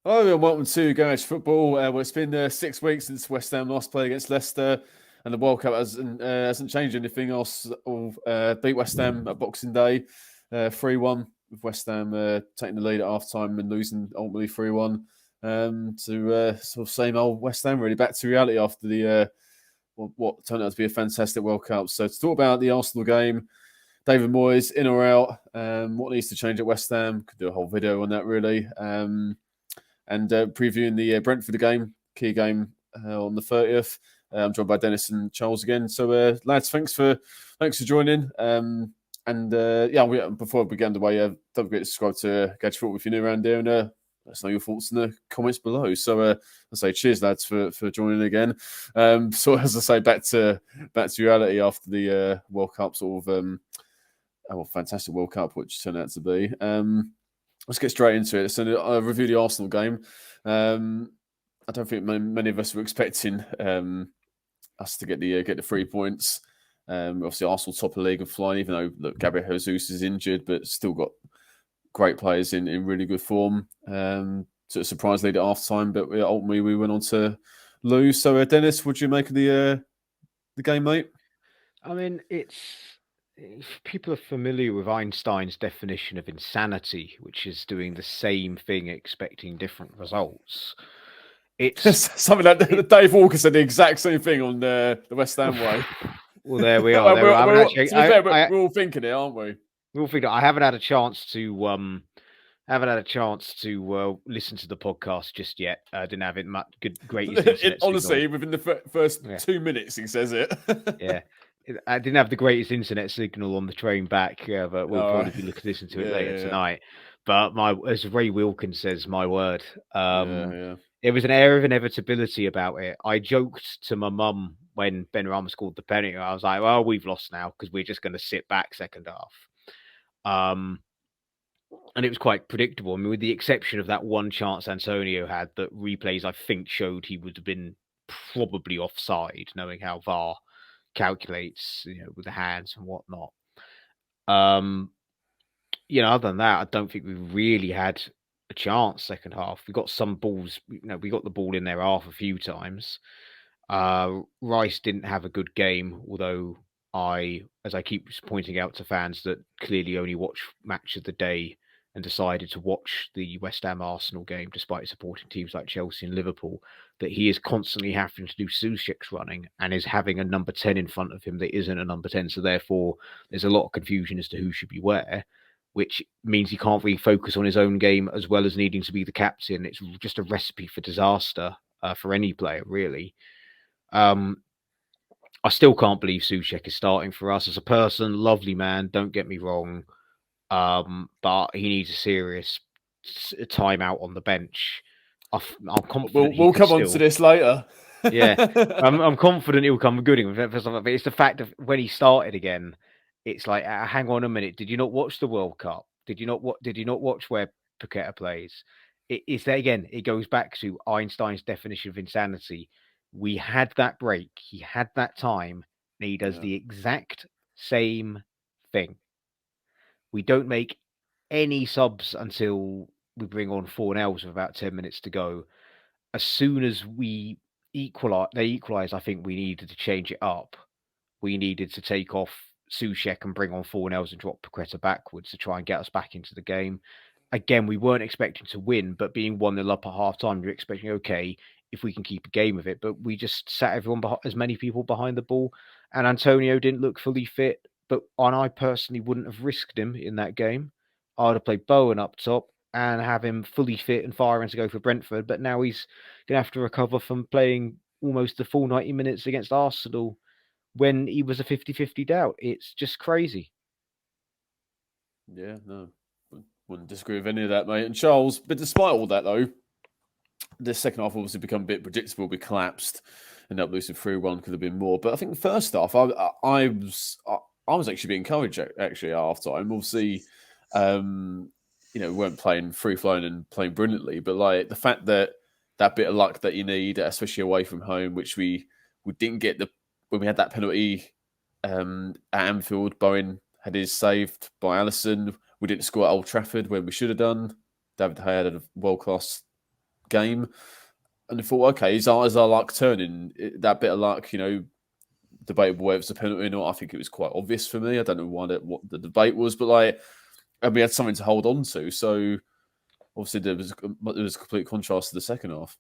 Hello and welcome to Go Edge Football. Well, it's been 6 weeks since West Ham last played against Leicester, and the World Cup hasn't changed anything else. Beat West Ham at Boxing Day, 3-1, with West Ham taking the lead at half time and losing ultimately 3-1 to sort of same old West Ham, really back to reality after the what turned out to be a fantastic World Cup. So to talk about the Arsenal game, David Moyes in or out, what needs to change at West Ham, could do a whole video on that really. And previewing the Brentford game, key game on the 30th. I'm joined by Dennis and Charles again. So, lads, thanks for joining. Before we get underway, don't forget to subscribe to Gadget Football if you're new around here, and let us know your thoughts in the comments below. So, I say cheers, lads, for joining again. So, as I say, back to reality after the World Cup, sort of fantastic World Cup, which turned out to be. Let's get straight into it. So I'll review the Arsenal game. I don't think many of us were expecting us to get the 3 points. Obviously, Arsenal top of the league and flying, even though Gabriel Jesus is injured, but still got great players in really good form. So a surprise lead at half time, but ultimately we went on to lose. So Dennis, what do you make of the game, mate? I mean, if people are familiar with Einstein's definition of insanity, which is doing the same thing expecting different results. It's something like Dave Walker said the exact same thing on the West Ham way. Well, there we are. We're all thinking it, aren't we? We're all thinking. I haven't had a chance to listen to the podcast just yet. I didn't have it much greatest internet honestly, signal. within the first 2 minutes, he says it. Yeah. I didn't have the greatest internet signal on the train back, but we'll probably be listening to it later tonight. But as Ray Wilkins says, my word, there was an air of inevitability about it. I joked to my mum when Ben Rama scored the penalty. I was like, well, we've lost now because we're just going to sit back second half. And it was quite predictable. I mean, with the exception of that one chance Antonio had that replays, I think, showed he would have been probably offside, knowing how VAR calculates, with the hands and whatnot. Other than that, I don't think we really had a chance second half. We got some balls, we got the ball in their half a few times. Rice didn't have a good game, although as I keep pointing out to fans that clearly only watch Match of the Day and decided to watch the West Ham Arsenal game despite supporting teams like Chelsea and Liverpool, that he is constantly having to do Souček's running and is having a number 10 in front of him that isn't a number 10. So therefore, there's a lot of confusion as to who should be where, which means he can't really focus on his own game as well as needing to be the captain. It's just a recipe for disaster for any player, really. I still can't believe Souček is starting for us. As a person, lovely man, don't get me wrong. But he needs a serious timeout on the bench. I'm confident we'll come on to this later. Yeah, I'm confident he'll come good. But it's the fact of when he started again. It's like, hang on a minute. Did you not watch the World Cup? Did you not watch where Paqueta plays? It's there again. It goes back to Einstein's definition of insanity. We had that break. He had that time, and he does the exact same thing. We don't make any subs until we bring on Fornells with about 10 minutes to go. As soon as they equalise, I think we needed to change it up. We needed to take off Souček and bring on Fornells and drop Paqueta backwards to try and get us back into the game. Again, we weren't expecting to win, but being 1-0 up at half time, you're expecting, okay, if we can keep a game of it. But we just sat as many people behind the ball, and Antonio didn't look fully fit. And I personally wouldn't have risked him in that game. I would have played Bowen up top and have him fully fit and firing to go for Brentford. But now he's going to have to recover from playing almost the full 90 minutes against Arsenal when he was a 50-50 doubt. It's just crazy. Yeah, no, wouldn't disagree with any of that, mate. And Charles, but despite all that, though, the second half obviously become a bit predictable. We collapsed, ended up losing 3-1. Could have been more, but I think the first half, I was actually being encouraged actually at half time. Obviously, we weren't playing free flowing and playing brilliantly, but like the fact that bit of luck that you need, especially away from home, which we didn't get when we had that penalty at Anfield. Bowen had his saved by Alisson. We didn't score at Old Trafford when we should have done. David Moyes had a world class game. And I thought, okay, is our luck turning? That bit of luck, debatable whether it's a penalty or not. I think it was quite obvious for me. I don't know what the debate was, but and we had something to hold on to. So obviously there was a complete contrast to the second half.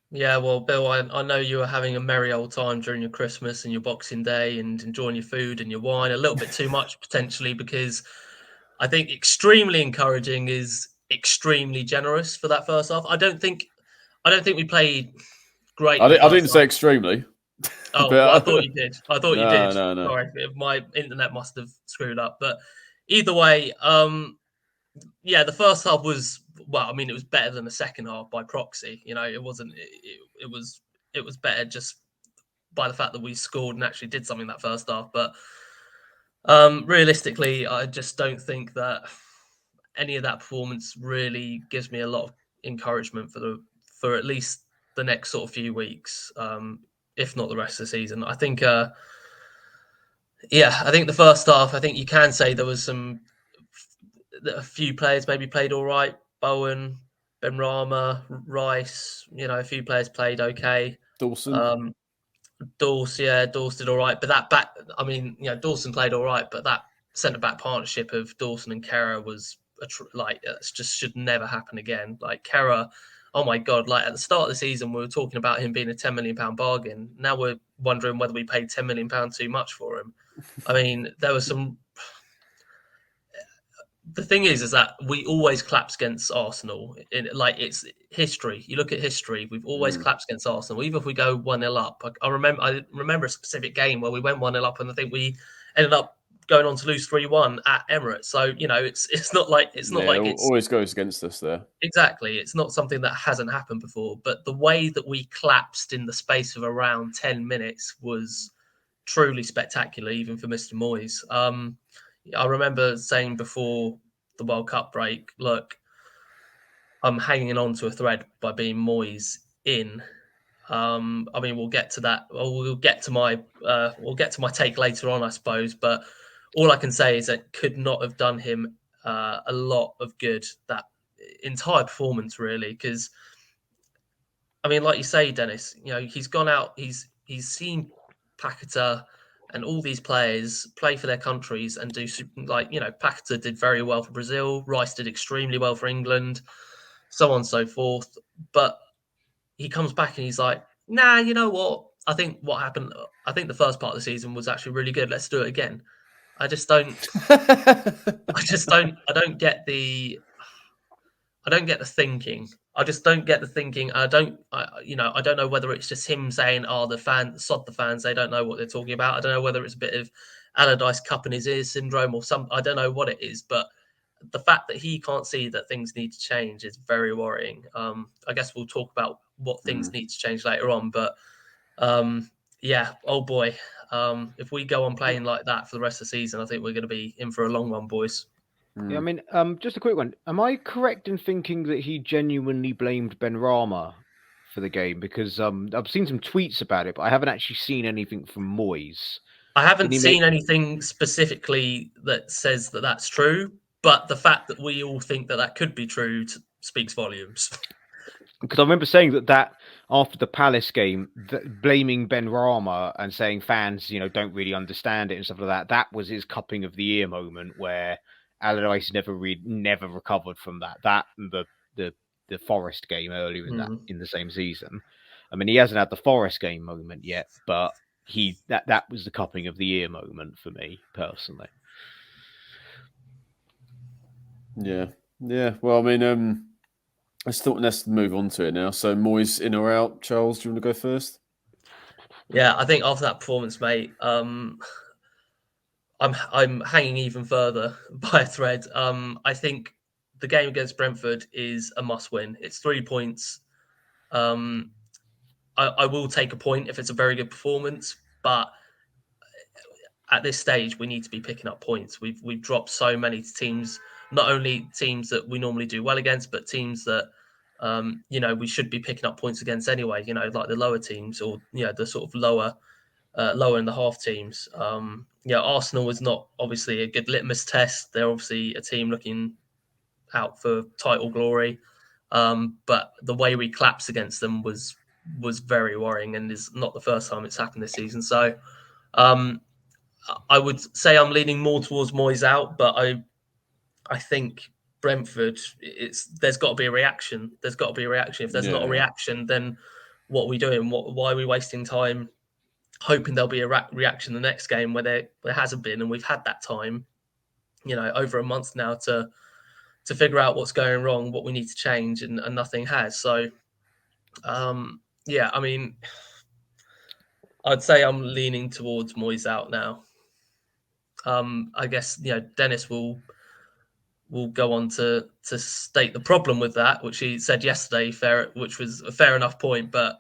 Yeah, well, Bill, I know you were having a merry old time during your Christmas and your Boxing Day and enjoying your food and your wine a little bit too much potentially, because I think extremely encouraging is extremely generous for that first half. I don't think we played great in the I first didn't say half. extremely. Oh, well, I thought you did. No. Sorry, my internet must have screwed up. But either way, yeah, the first half was, well, I mean, it was better than the second half by proxy. It wasn't. It was better just by the fact that we scored and actually did something that first half. But realistically, I just don't think that any of that performance really gives me a lot of encouragement for at least the next sort of few weeks, if not the rest of the season. I think, I think the first half, I think you can say there was a few players maybe played all right. Bowen, Benrahma, Rice, a few players played okay. Dawson. Dawes did all right, but Dawson played all right, but that centre back partnership of Dawson and Kerr was it just should never happen again. Like Kerr, oh my god! Like at the start of the season, we were talking about him being a £10 million bargain. Now we're wondering whether we paid £10 million too much for him. I mean, there was some. The thing is that we always collapse against Arsenal. It's history. You look at history, we've always collapsed against Arsenal, even if we go 1-0 up. I remember a specific game where we went 1-0 up, and I think we ended up going on to lose 3-1 at Emirates. So it's not like it's always goes against us there. Exactly. It's not something that hasn't happened before. But the way that we collapsed in the space of around 10 minutes was truly spectacular, even for Mr. Moyes. I remember saying before the World Cup break, look, I'm hanging on to a thread by being Moyes in. We'll get to that. We'll get to my take later on, I suppose. But all I can say is that could not have done him a lot of good, that entire performance, really. Because like you say, Dennis, he's gone out. He's seen Paquetá and all these players play for their countries and do Paquetá did very well for Brazil. Rice did extremely well for England, so on and so forth. But he comes back and he's like, nah, you know what? I think what happened, I think the first part of the season was actually really good. Let's do it again. I don't get the thinking. I just don't get the thinking. I don't know whether it's just him saying, "Oh, the fans, sod the fans, they don't know what they're talking about." I don't know whether it's a bit of Allardyce cup in his ears syndrome or some. I don't know what it is, but the fact that he can't see that things need to change is very worrying. I guess we'll talk about what things need to change later on, but oh boy, if we go on playing like that for the rest of the season, I think we're going to be in for a long one, boys. Yeah, I mean, just a quick one. Am I correct in thinking that he genuinely blamed Benrahma for the game? Because I've seen some tweets about it, but I haven't actually seen anything from Moyes. I haven't seen anything specifically that says that that's true, but the fact that we all think that that could be true speaks volumes. Because I remember saying that after the Palace game, blaming Benrahma and saying fans, don't really understand it and stuff like that. That was his cupping of the ear moment where Allardyce never recovered from that. That and the Forest game earlier in the same season. I mean, he hasn't had the Forest game moment yet, but that was the cupping of the ear moment for me personally. Yeah. Well, I mean, let's move on to it now. So, Moyes in or out? Charles, do you want to go first? Yeah, I think after that performance, mate, I'm hanging even further by a thread. I think the game against Brentford is a must-win. It's 3 points. I will take a point if it's a very good performance, but at this stage, we need to be picking up points. We've dropped so many teams, not only teams that we normally do well against, but teams that we should be picking up points against anyway. Like the lower teams or the sort of lower in the half teams. Arsenal is not obviously a good litmus test. They're obviously a team looking out for title glory. But the way we collapsed against them was very worrying, and is not the first time it's happened this season. So I would say I'm leaning more towards Moyes out, but I think Brentford, there's got to be a reaction. There's got to be a reaction. If there's not a reaction, then what are we doing? Why are we wasting time hoping there'll be a reaction the next game where there hasn't been, and we've had that time, over a month now to figure out what's going wrong, what we need to change, and nothing has. So, yeah, I mean, I'd say I'm leaning towards Moyes out now. I guess Dennis will go on to state the problem with that, which he said yesterday, which was a fair enough point. But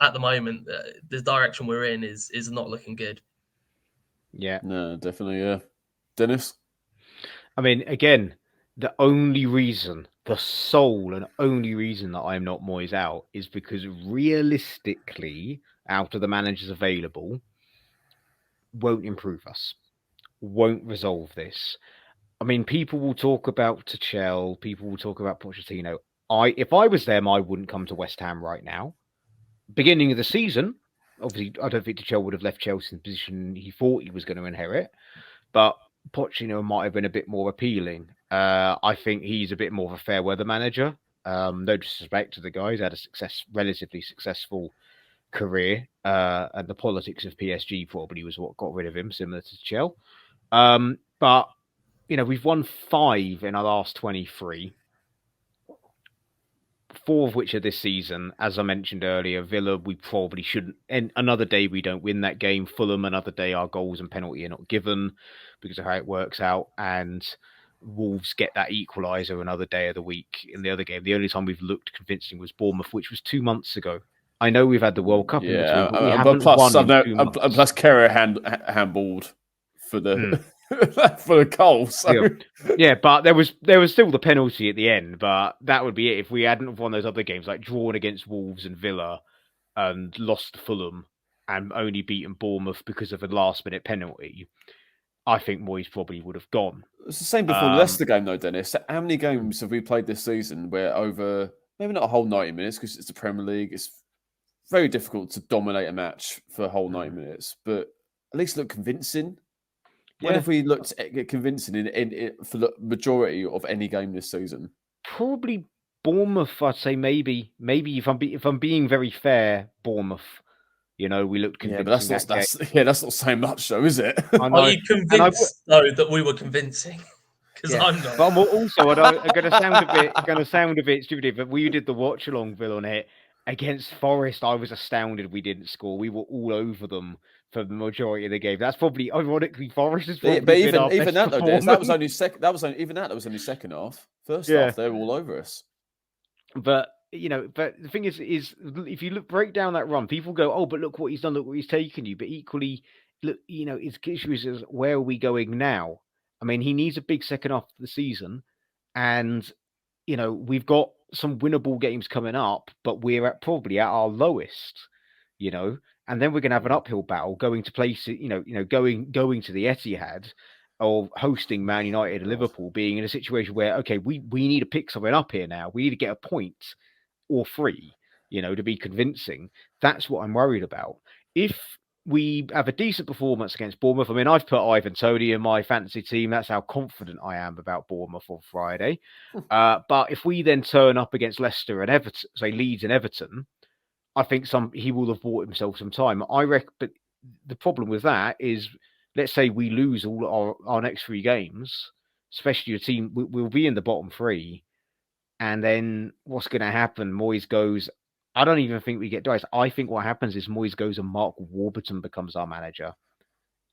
at the moment, the direction we're in is not looking good. Yeah, no, definitely. Yeah, Dennis. I mean, again, the only reason, the sole and only reason that I'm not Moyes out is because realistically, out of the managers available, won't improve us, won't resolve this. I mean, people will talk about Tuchel, people will talk about Pochettino. If I was them, I wouldn't come to West Ham right now. Beginning of the season, obviously, I don't think Tuchel would have left Chelsea in the position he thought he was going to inherit, but Pochettino might have been a bit more appealing. I think he's a bit more of a fair weather manager. No disrespect to the guy, he's had a relatively successful career, and the politics of PSG probably was what got rid of him, similar to Tuchel. But we've won 5 in our last 23. 4 of which are this season. As I mentioned earlier, Villa, we probably shouldn't. And another day we don't win that game. Fulham, another day our goals and penalty are not given because of how it works out. And Wolves get that equaliser another day of the week in the other game. The only time we've looked convincing was Bournemouth, which was 2 months ago. I know we've had the World Cup in between, but we haven't won in 2 months. Plus, Kerr handballed for the for the goal. So. Yeah, but there was still the penalty at the end, but that would be it. If we hadn't won those other games, like drawn against Wolves and Villa and lost to Fulham and only beaten Bournemouth because of a last-minute penalty, I think Moyes probably would have gone. It's the same before the Leicester game, though, Dennis. How many games have we played this season where over, maybe not a whole 90 minutes, because it's the Premier League, it's very difficult to dominate a match for a whole 90 minutes, but at least look convincing. When have we looked convincing in for the majority of any game this season? Probably Bournemouth. I'd say maybe if I'm being very fair, Bournemouth. We looked convincing. Yeah, but that's not saying much, though, is it? Are you convinced though that we were convincing? Because I'm not. But I'm also going to sound a bit stupid, but we did the watch along, Bill, on it against Forest. I was astounded we didn't score. We were all over them for the majority of the game. That's probably, ironically, Forest is probably but even that though, Dennis, that was only second half. First half, they were all over us. But but the thing is if you break down that run, people go, "Oh, but look what he's done, look what he's taken you." But equally, look, his issue is where are we going now? I mean, he needs a big second half of the season, and we've got some winnable games coming up, but we're probably at our lowest, and then we're going to have an uphill battle going to places, going to the Etihad or hosting Man United and Liverpool, being in a situation where, okay, we need to pick something up here now. We need to get a point or 3, to be convincing. That's what I'm worried about. If we have a decent performance against Bournemouth, I mean, I've put Ivan Toney in my fantasy team. That's how confident I am about Bournemouth on Friday. But if we then turn up against Leicester and Everton, say Leeds and Everton, I think he will have bought himself some time. I reckon, but the problem with that is, let's say we lose all our next 3 games, especially a team, we'll be in the bottom 3. And then what's going to happen? Moyes goes, I don't even think we get Dice. I think what happens is Moyes goes and Mark Warburton becomes our manager.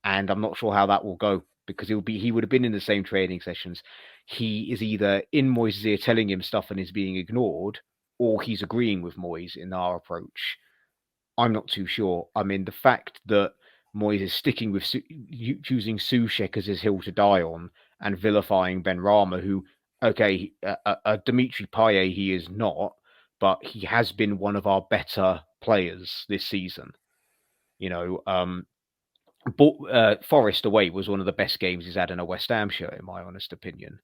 And I'm not sure how that will go, because he would have been in the same training sessions. He is either in Moyes' ear telling him stuff and is being ignored, or he's agreeing with Moyes in our approach. I'm not too sure. I mean, the fact that Moyes is sticking with choosing Soucek as his hill to die on and vilifying Benrahma, who, okay, Dimitri Payet, he is not, but he has been one of our better players this season. Forest away was one of the best games he's had in a West Ham shirt, in my honest opinion.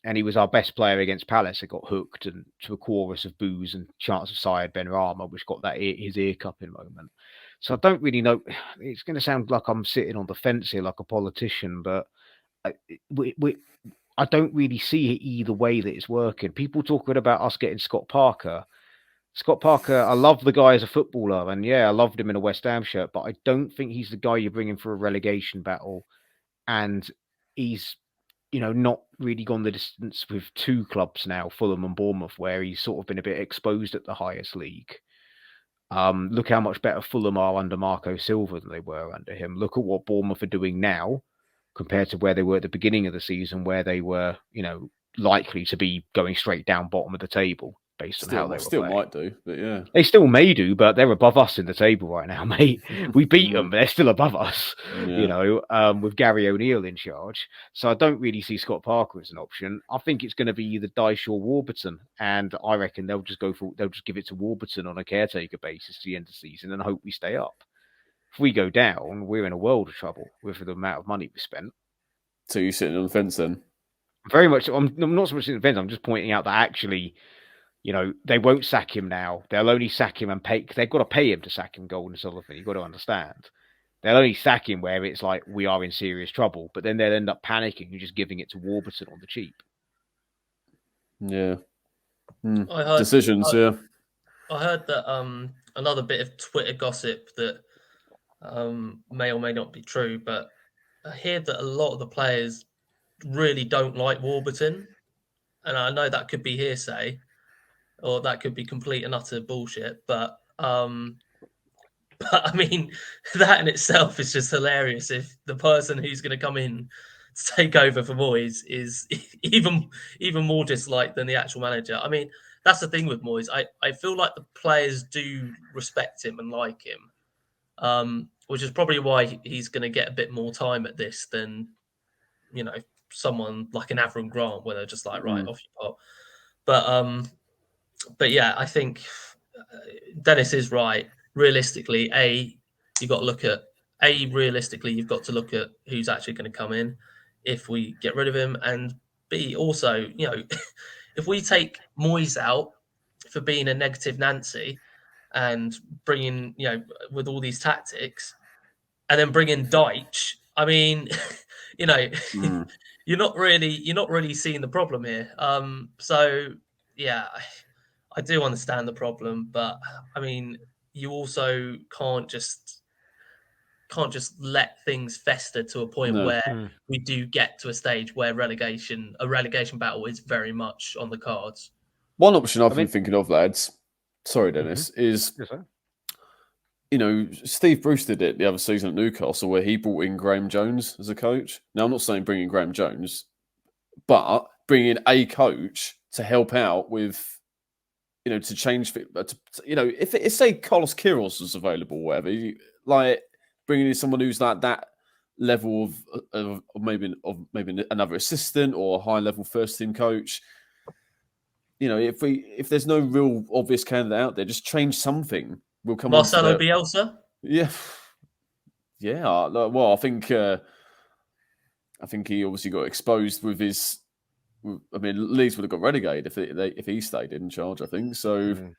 and he was our best player against Palace. It got hooked and to a chorus of boos and chants of Syed Benrahma, which got that his ear cupping moment. So I don't really know. It's going to sound like I'm sitting on the fence here, like a politician, but I don't really see it either way that it's working. People talking about us getting Scott Parker. Scott Parker, I love the guy as a footballer, and yeah, I loved him in a West Ham shirt, but I don't think he's the guy you're bringing for a relegation battle. And he's, not really gone the distance with two clubs now, Fulham and Bournemouth, where he's sort of been a bit exposed at the highest league. Look how much better Fulham are under Marco Silva than they were under him. Look at what Bournemouth are doing now compared to where they were at the beginning of the season, where they were, likely to be going straight down bottom of the table based on how they were still playing. Might do, but yeah. They still may do, but they're above us in the table right now, mate. We beat them, but they're still above us, with Gary O'Neill in charge. So I don't really see Scott Parker as an option. I think it's going to be either Dyche or Warburton, and I reckon they'll just give it to Warburton on a caretaker basis to the end of the season and hope we stay up. If we go down, we're in a world of trouble with the amount of money we spent. So you're sitting on the fence then? Very much. I'm not so much sitting on the fence. I'm just pointing out that actually, they won't sack him now. They'll only sack him and pay. Cause they've got to pay him to sack him, Golden Sullivan. You've got to understand. They'll only sack him where it's like we are in serious trouble, but then they'll end up panicking and just giving it to Warburton on the cheap. Yeah. Decisions, yeah. I heard that another bit of Twitter gossip that may or may not be true, but I hear that a lot of the players really don't like Warburton, and I know that could be hearsay, or that could be complete and utter bullshit. But I mean, that in itself is just hilarious. If the person who's going to come in to take over for Moyes is even more disliked than the actual manager. I mean, that's the thing with Moyes. I feel like the players do respect him and like him, which is probably why he's going to get a bit more time at this than someone like an Avram Grant, where they're just like, right, off you pop. But yeah, I think Dennis is right. Realistically, you've got to look at who's actually going to come in if we get rid of him, and B, also, if we take Moyes out for being a negative Nancy and bringing, with all these tactics, and then bring in Dyche, I mean, you're not really seeing the problem here. So yeah, I do understand the problem, but I mean, you also can't just let things fester to a point where we do get to a stage where a relegation battle is very much on the cards. One option I've been thinking of, lads, sorry, Dennis, is, Steve Bruce did it the other season at Newcastle where he brought in Graham Jones as a coach. Now, I'm not saying bring in Graham Jones, but bring in a coach to help out with, to change, if say Carlos Queiroz was available, or whatever, like bringing in someone who's like that level of maybe another assistant or a high level first team coach. If there's no real obvious candidate out there, just change something. We'll come Marcelo Bielsa. Yeah. Well, I think he obviously got exposed with his. I mean, Leeds would have got relegated if he stayed in charge. I think so.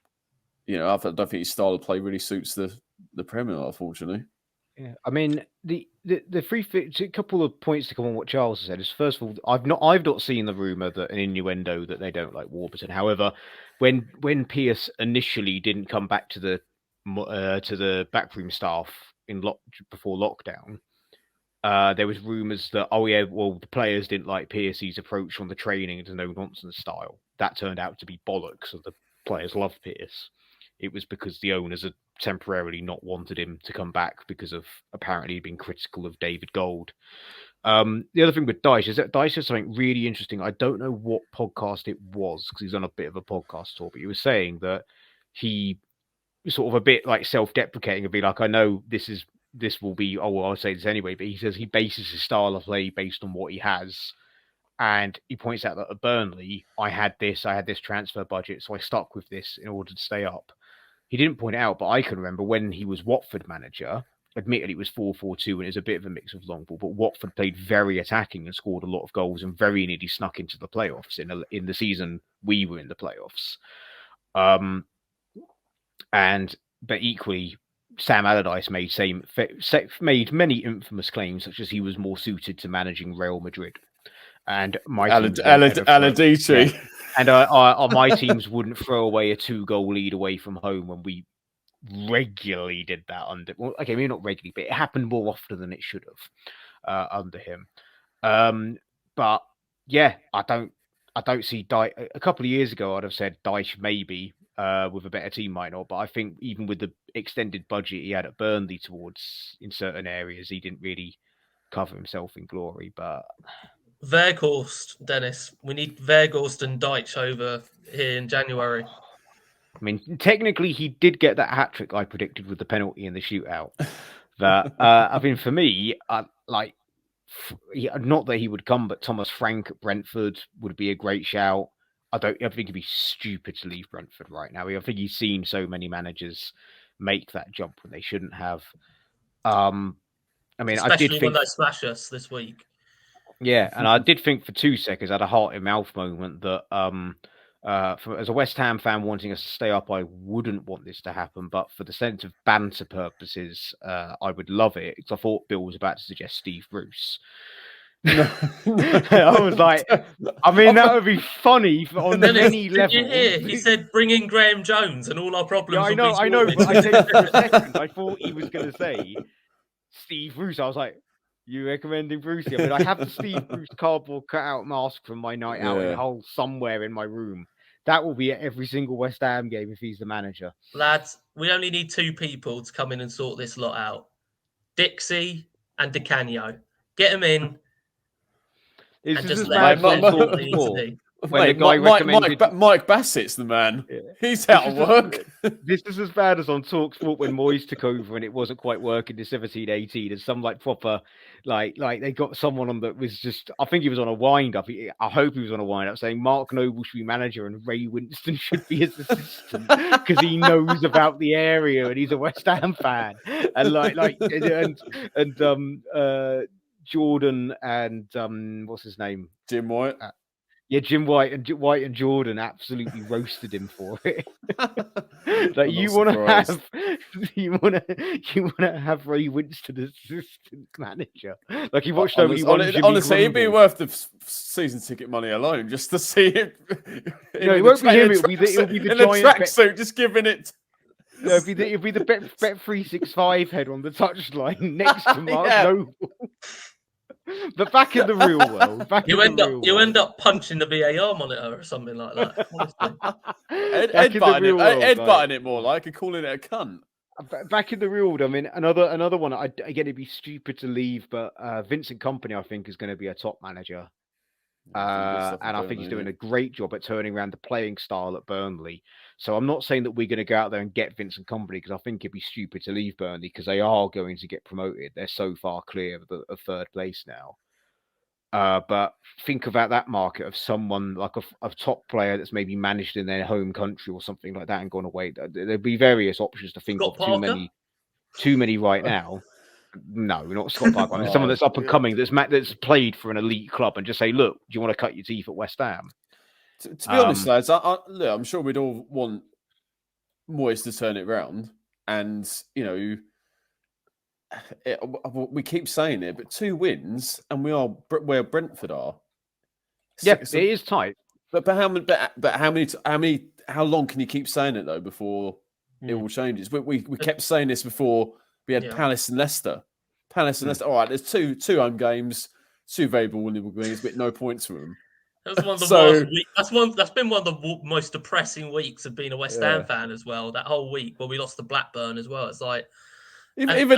I don't think his style of play really suits the Premier, unfortunately. Yeah, I mean the a couple of points to come on what Charles said is, first of all, I've not seen the rumor that an innuendo that they don't like Warburton. However, when Pierce initially didn't come back to the backroom staff before lockdown, there was rumors that the players didn't like Pierce's approach on the training and no nonsense style. That turned out to be bollocks, and the players loved Pierce. It was because the owners had temporarily not wanted him to come back because of apparently being critical of David Gold. The other thing with Dyche is that Dyche said something really interesting. I don't know what podcast it was because he's on a bit of a podcast tour, but he was saying that he was sort of a bit like self-deprecating and be like, I know this will be, I'll say this anyway, but he says he bases his style of play based on what he has. And he points out that at Burnley, I had this transfer budget, so I stuck with this in order to stay up. He didn't point it out, but I can remember when he was Watford manager, admittedly, it was 4-4-2 and it was a bit of a mix of long ball, but Watford played very attacking and scored a lot of goals and very nearly snuck into the playoffs in the season we were in the playoffs. But equally, Sam Allardyce made many infamous claims, such as he was more suited to managing Real Madrid. And my Allardyce. My teams wouldn't throw away a 2-goal lead away from home when we regularly did that under. Well, okay, maybe not regularly, but it happened more often than it should have under him. But yeah, I don't see Dyche. A couple of years ago, I'd have said Dyche maybe with a better team might not. But I think even with the extended budget he had at Burnley in certain areas, he didn't really cover himself in glory. But Weghorst, Dennis. We need Weghorst and Dyche over here in January. I mean, technically, he did get that hat trick I predicted with the penalty in the shootout. That I mean, for me, not that he would come, but Thomas Frank at Brentford would be a great shout. I think it'd be stupid to leave Brentford right now. I think he's seen so many managers make that jump when they shouldn't have. I mean, especially I did think when they smash us this week. Yeah, and I did think for 2 seconds, I had a heart in mouth moment that as a West Ham fan wanting us to stay up, I wouldn't want this to happen. But for the sense of banter purposes, I would love it. Because I thought Bill was about to suggest Steve Bruce. I was like, I mean, that would be funny on many levels. Did you hear? He said, "Bring in Graham Jones, and all our problems." Yeah, I know. But I said for a second, I thought he was going to say Steve Bruce. I was like, "You recommending Brucey?" I mean, I have the Steve Bruce cardboard cutout mask from my night out in a hole somewhere in my room. That will be at every single West Ham game if he's the manager. Lads, we only need 2 people to come in and sort this lot out: Dixie and Di Canio. Get them in. And just let Mike Bassett's the man. Yeah. He's out of work. This is as bad as on TalkSport when Moyes took over and it wasn't quite working in 17-18. And some proper they got someone on that was just, I think he was on a wind up. I hope he was on a wind up saying Mark Noble should be manager and Ray Winston should be his assistant because he knows about the area and he's a West Ham fan. And Jordan and what's his name? Jim White. Jim White and Jordan absolutely roasted him for it. You want to have Ray Winston as assistant manager. Like he watched only one. Honestly, it'd be worth the season ticket money alone just to see it. No, it won't be him. It'll be the giant tracksuit, just giving it. No, it'd be the Bet365 head on the touchline next to Mark Noble. But back in the real world, you end up punching the VAR monitor or something like that. Headbutting it more like and calling it a cunt. Back in the real world, I mean, another one. Again, it'd be stupid to leave, but Vincent Kompany, I think, is going to be a top manager. And I think he's doing a great job at turning around the playing style at Burnley. So I'm not saying that we're going to go out there and get Vincent Kompany because I think it'd be stupid to leave Burnley because they are going to get promoted. They're so far clear of third place now. But think about that market of someone like a top player that's maybe managed in their home country or something like that and gone away. There'd be various options to think of. Too many right now. No, not Scott Parker. Someone that's up and coming, that's played for an elite club, and just say, "Look, do you want to cut your teeth at West Ham?" To be honest, lads, I'm sure we'd all want Moyes to turn it round, and we keep saying it, but 2 wins, and we are where Brentford are. It is tight. But how long can you keep saying it though before it all changes? We kept saying this before. We had Palace and Leicester. All right, there's two home games, 2 very winnable games, but no points for them. That was one of the worst weeks. That's been one of the most depressing weeks of being a West Ham fan as well. That whole week where we lost to Blackburn as well. It's like even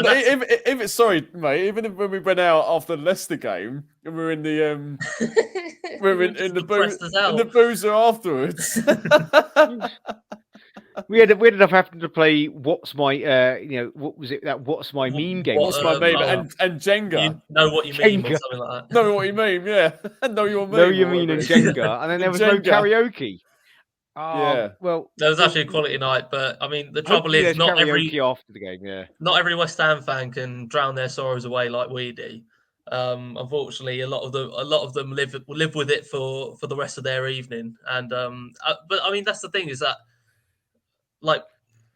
when we went out after the Leicester game and we were in the in the boozer afterwards. We ended up having to play What's My what was it, that What's My Mean game? What's My Mean and Jenga. You know what you mean or something like that. Know what you mean, yeah. Know your mean. Know you mean and Jenga. And then there was no karaoke. Well, There was actually a quality night, but I mean, the trouble hopefully is there's not karaoke after the game. Yeah. not every West Ham fan can drown their sorrows away like we do. Unfortunately, a lot of them live with it for the rest of their evening. And but I mean, that's the thing, is that, like,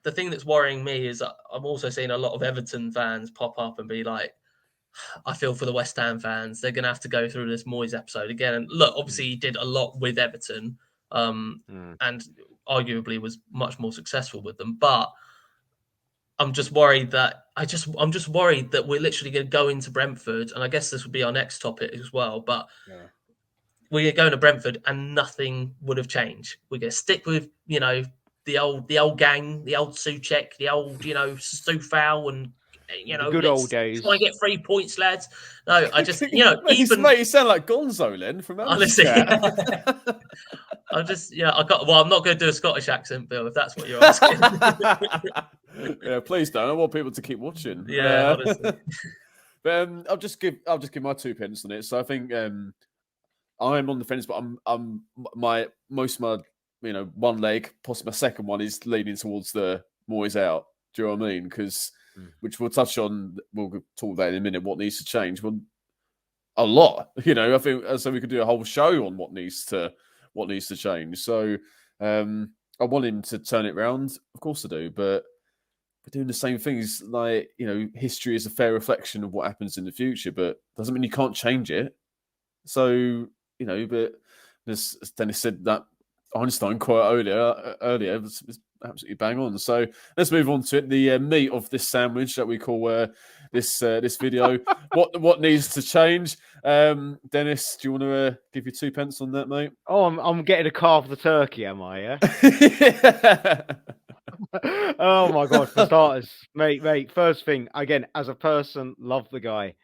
the thing that's worrying me is that I'm also seeing a lot of Everton fans pop up and be like, I feel for the West Ham fans. They're going to have to go through this Moyes episode again. And look, obviously he did a lot with Everton, and arguably was much more successful with them. But I'm just worried that I'm just worried that we're literally going to go into Brentford, and I guess this would be our next topic as well. But we're going to Brentford, and nothing would have changed. We're going to stick with the old gang, the old Souček, the old Soufal, and the good old days. Try and get 3 points, lads. No, I just mate, even mate, you sound like Gonzo then from honestly. I'm just I'm not going to do a Scottish accent, Bill, if that's what you're asking. Yeah, please don't. I want people to keep watching. Yeah, honestly. But I'll just give my 2 pence on it. So I think I'm on the fence, but I'm my one leg, possibly my second one, is leaning towards the Moyes out. Do you know what I mean? Because which we'll touch on. We'll talk about in a minute. What needs to change? Well, a lot. I think so. We could do a whole show on what needs to change. So I want him to turn it around. Of course I do, but we're doing the same things. Like, history is a fair reflection of what happens in the future, but doesn't mean you can't change it. So, but as Dennis said, that Einstein quote earlier was absolutely bang on. So let's move on to it. The meat of this sandwich that we call this video. What needs to change? Dennis, do you want to give your 2 pence on that, mate? Oh, I'm getting a carve the turkey, am I? Yeah. Oh my god, for starters, mate. First thing, again, as a person, love the guy.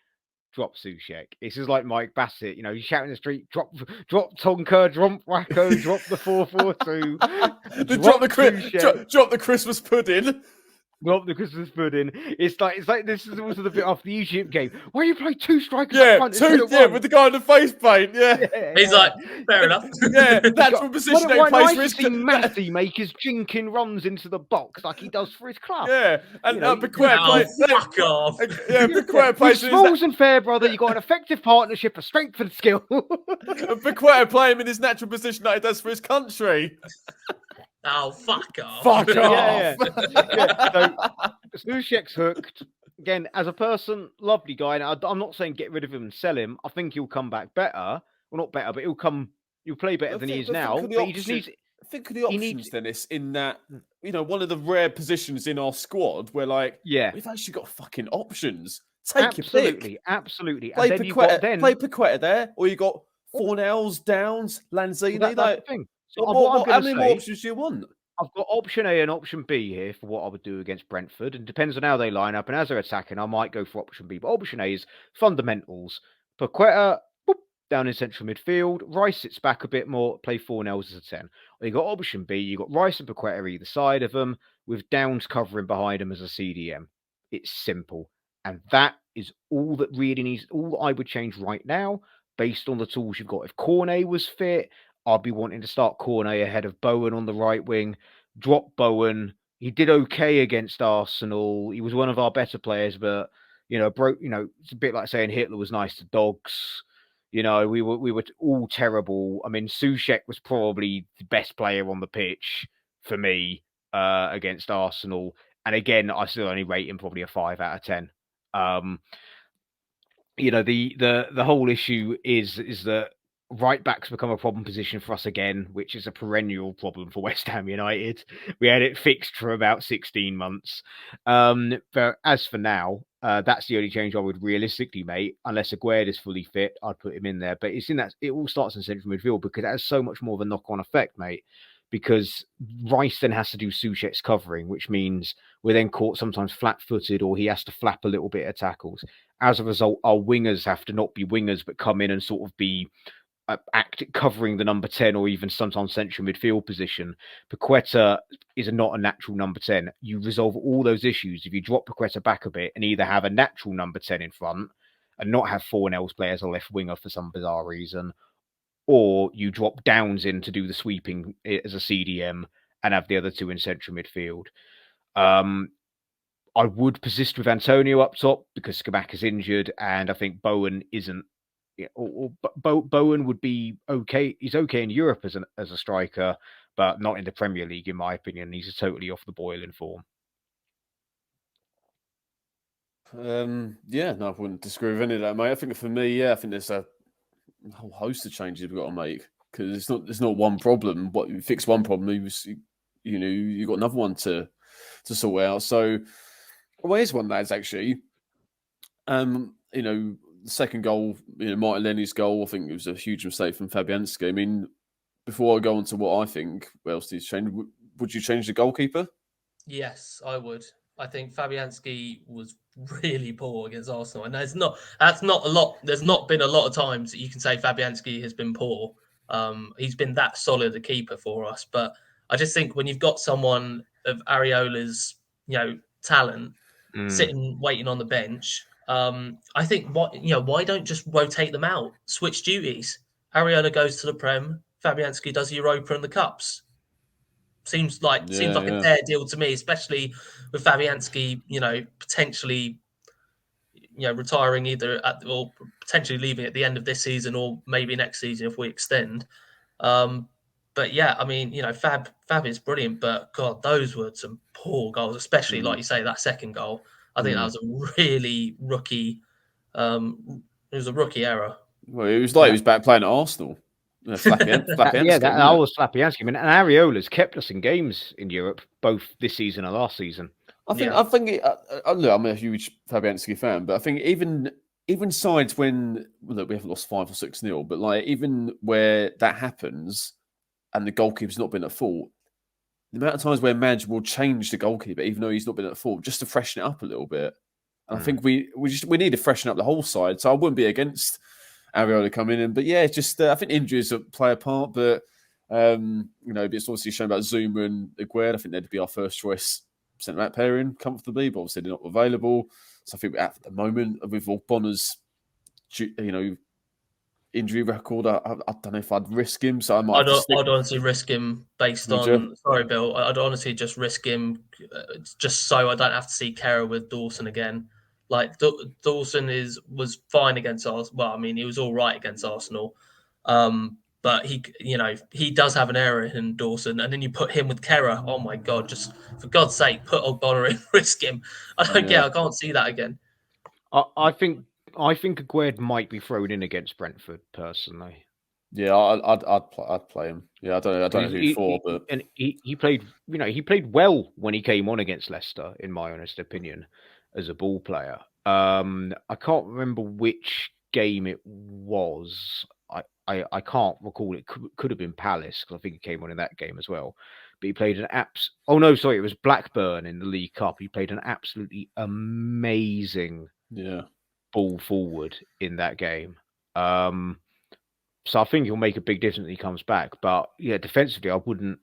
Drop Souček. This is like Mike Bassett. You shout in the street, drop Tonka, drop Wacko, drop the 4-4-2. Drop the Christmas pudding. Drop the Christmas pudding. It's like this is also the bit after the Egypt game. Why you play 2 strikers up front instead of 1? With the guy in the face paint. Yeah. He's like, fair enough. Yeah, natural position. Why nice to see Matty make his jinking runs into the box like he does for his club. Yeah, and fuck off. Yeah, Bequeta plays. Smalls and Fairbrother, you got an effective partnership of strength and skill. And Bequeta play him in his natural position that he does for his country. Oh, fuck off. Fuck off. Yeah. So, Souček's hooked. Again, as a person, lovely guy. And I'm not saying get rid of him and sell him. I think he'll come back better. Well, not better, but he'll play better than he is now. But he just needs... Think of the options, Dennis, in that, one of the rare positions in our squad where, we've actually got fucking options. Take your pick. Absolutely. Play Bequeta there, or you got Fornells, Downs, Lanzini. That's the thing. So how many more options do you want? I've got option A and option B here for what I would do against Brentford. And depends on how they line up. And as they're attacking, I might go for option B. But option A is fundamentals. Bequeta, down in central midfield. Rice sits back a bit more, play Fornells as a 10. Or you got option B, you got Rice and Bequeta either side of them, with Downs covering behind them as a CDM. It's simple. And that is all that really needs, all that I would change right now, based on the tools you've got. If Cornet was fit, I'd be wanting to start Cornet ahead of Bowen on the right wing. Drop Bowen. He did okay against Arsenal. He was one of our better players, but it's a bit like saying Hitler was nice to dogs. We were all terrible. I mean, Souček was probably the best player on the pitch for me against Arsenal. And again, I still only rate him probably a 5 out of 10. The whole issue is that right backs become a problem position for us again, which is a perennial problem for West Ham United. We had it fixed for about 16 months. But as for now, that's the only change I would realistically make, unless Aguerd is fully fit. I'd put him in there. But it's in that it all starts in central midfield because it has so much more of a knock-on effect, mate. Because Rice then has to do Souček's covering, which means we're then caught sometimes flat-footed, or he has to flap a little bit at tackles. As a result, our wingers have to not be wingers, but come in and sort of be covering the number 10 or even sometimes central midfield position. Bequeta is not a natural number 10. You resolve all those issues if you drop Bequeta back a bit and either have a natural number 10 in front and not have Fornells play as a left winger for some bizarre reason, or you drop Downs in to do the sweeping as a CDM and have the other two in central midfield. I would persist with Antonio up top because Scamacca's injured, and I think Bowen isn't. Bowen would be okay. He's okay in Europe as a striker, but not in the Premier League, in my opinion. He's totally off the boil in form. Yeah, no, I wouldn't disagree with any of that, mate. I think for me, I think there's a whole host of changes we've got to make because it's not one problem. What you fix one problem, you got another one to sort out. So, well, here's one, lads. Actually, the second goal, Martin Lenny's goal, I think it was a huge mistake from Fabianski. I mean, before I go on to what I think, what else needs to change? Would you change the goalkeeper? Yes, I would. I think Fabianski was really poor against Arsenal, and that's not a lot. There's not been a lot of times that you can say Fabianski has been poor. He's been that solid a keeper for us, but I just think when you've got someone of Areola's, talent sitting waiting on the bench, I think why don't just rotate them out, switch duties? Areola goes to the Prem, Fabianski does Europa and the Cups. Seems like a fair deal to me, especially with Fabianski, potentially, retiring either or potentially leaving at the end of this season or maybe next season if we extend. But yeah, I mean, Fab is brilliant, but God, those were some poor goals, especially like you say, that second goal. I think that was a really rookie. It was a rookie error. Well, it was like he was back playing at Arsenal. Flappy Yeah, that was Fabianski. I mean, and Areola's kept us in games in Europe, both this season and last season. I think. Look, I'm a huge Fabianski fan, but I think even sides when we haven't lost 5 or 6-0, but like even where that happens and the goalkeeper's not been at fault, the amount of times where manager will change the goalkeeper even though he's not been at fault just to freshen it up a little bit. And I think we need to freshen up the whole side. So I wouldn't be against Areola coming in, but yeah, it's just I think injuries play a part. But it's obviously shown about Zuma and Aguerd. I think they'd be our first choice centre back pairing comfortably, but obviously they're not available. So I think at the moment with Bonner's, injury record, I don't know if I'd risk him. So I might. I'd honestly risk him based on. Sorry, Bill. I'd honestly just risk him just so I don't have to see Kera with Dawson again. Like Dawson was fine against Arsenal. Well, I mean, he was all right against Arsenal, but he does have an error in Dawson, and then you put him with Kera. Oh my God! Just for God's sake, put Ogbonna in, risk him. I can't see that again. I think Aguerd might be thrown in against Brentford personally. Yeah, I'd play him. Yeah, I don't know who for, but he played. He played well when he came on against Leicester, in my honest opinion, as a ball player. I can't remember which game it was. I can't recall. It could have been Palace because I think he came on in that game as well. But he played it was Blackburn in the League Cup. He played an absolutely amazing ball forward in that game. So I think he'll make a big difference when he comes back. But yeah, defensively, I wouldn't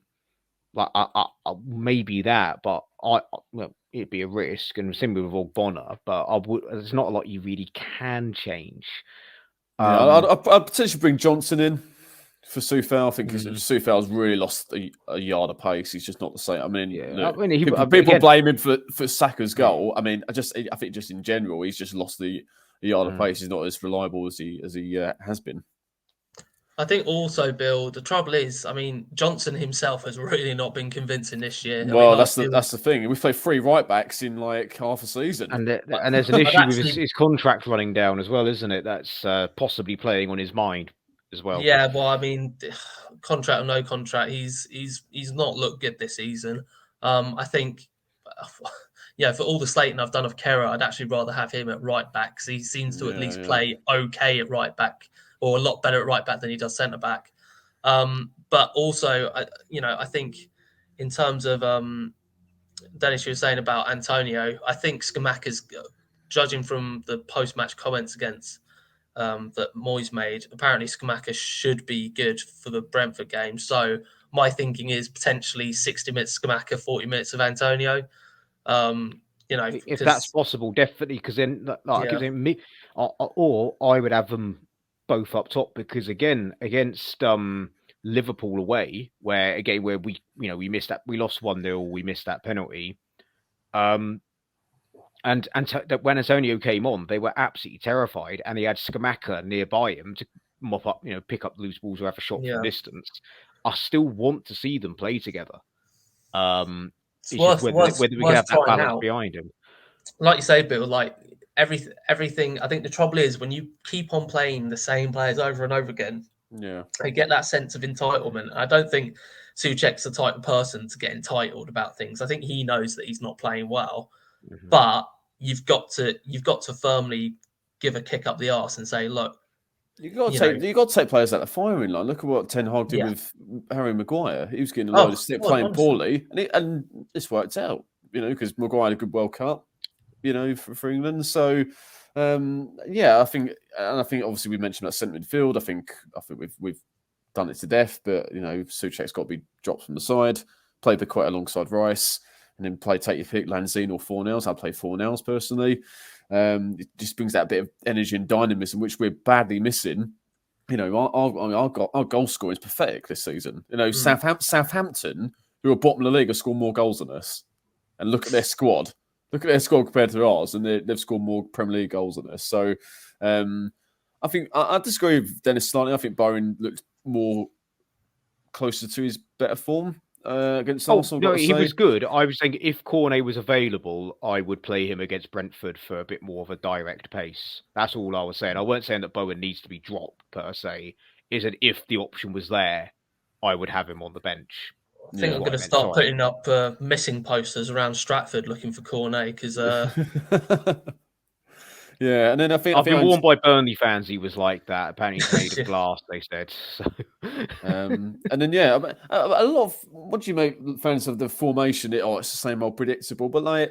like. I maybe that, but it'd be a risk, and similar with Ogbonna. But there's not a lot you really can change. I'd potentially bring Johnson in for Soufal. I think Soufal's really lost a yard of pace. He's just not the same. I mean, people blame him for Saka's goal. I mean, I think just in general, he's just lost the yard of pace. He's not as reliable as he has been. I think also, Bill, the trouble is, I mean, Johnson himself has really not been convincing this year. Well, that's the thing. We've played 3 right backs in like half a season. And there's an issue with his contract running down as well, isn't it? That's possibly playing on his mind as well. Yeah, well, I mean, contract or no contract, he's not looked good this season. I think, for all the slating I've done of Kera, I'd actually rather have him at right back because he seems to at least play okay at right back, or a lot better at right back than he does centre back. But also, I think in terms of Dennis, you were saying about Antonio, I think Scamacca's, judging from the post-match comments against that Moyes made, apparently Scamacca should be good for the Brentford game. So my thinking is potentially 60 minutes Scamacca, 40 minutes of Antonio. If that's possible, definitely, because then or I would have them both up top, because again against Liverpool away, where we missed that, we lost 1-0, we missed that penalty. That when Antonio came on, they were absolutely terrified, and he had Skamaka nearby him to mop up, pick up loose balls or have a shot from distance. I still want to see them play together. It's just whether we can have that balance behind him. Like you say, Bill, like everything. I think the trouble is when you keep on playing the same players over and over again, they get that sense of entitlement. I don't think Souček's the type of person to get entitled about things. I think he knows that he's not playing well. But you've got to firmly give a kick up the arse and say, look, you got to take players out of the firing line. Look at what Ten Hag did with Harry Maguire. He was getting a load of stick, playing poorly, and this worked out. Because Maguire had a good World Cup, for England. So I think obviously we mentioned that centre midfield. I think we've done it to death. But Souček's got to be dropped from the side, play Piquet alongside Rice. And then take your pick, Lanzini or Fornals. I'd play Fornals personally. It just brings that bit of energy and dynamism, which we're badly missing. Our goal scoring is pathetic this season. Southampton, who are bottom of the league, have scored more goals than us. And look at their squad. Look at their squad compared to ours, and they've scored more Premier League goals than us. So I think I disagree with Dennis slightly. I think Bowen looked more closer to his better form. Against Arsenal. No, he was good. I was saying if Cornet was available, I would play him against Brentford for a bit more of a direct pace. That's all I was saying. I weren't saying that Bowen needs to be dropped per se. Is that if the option was there, I would have him on the bench. I think I'm going to start putting up missing posters around Stratford looking for Cornet because. Yeah, and then I've been warned by Burnley fans he was like that. Apparently he's made of glass, they said. So. And then a lot of what do you make fans of the formation? It's the same old predictable. But I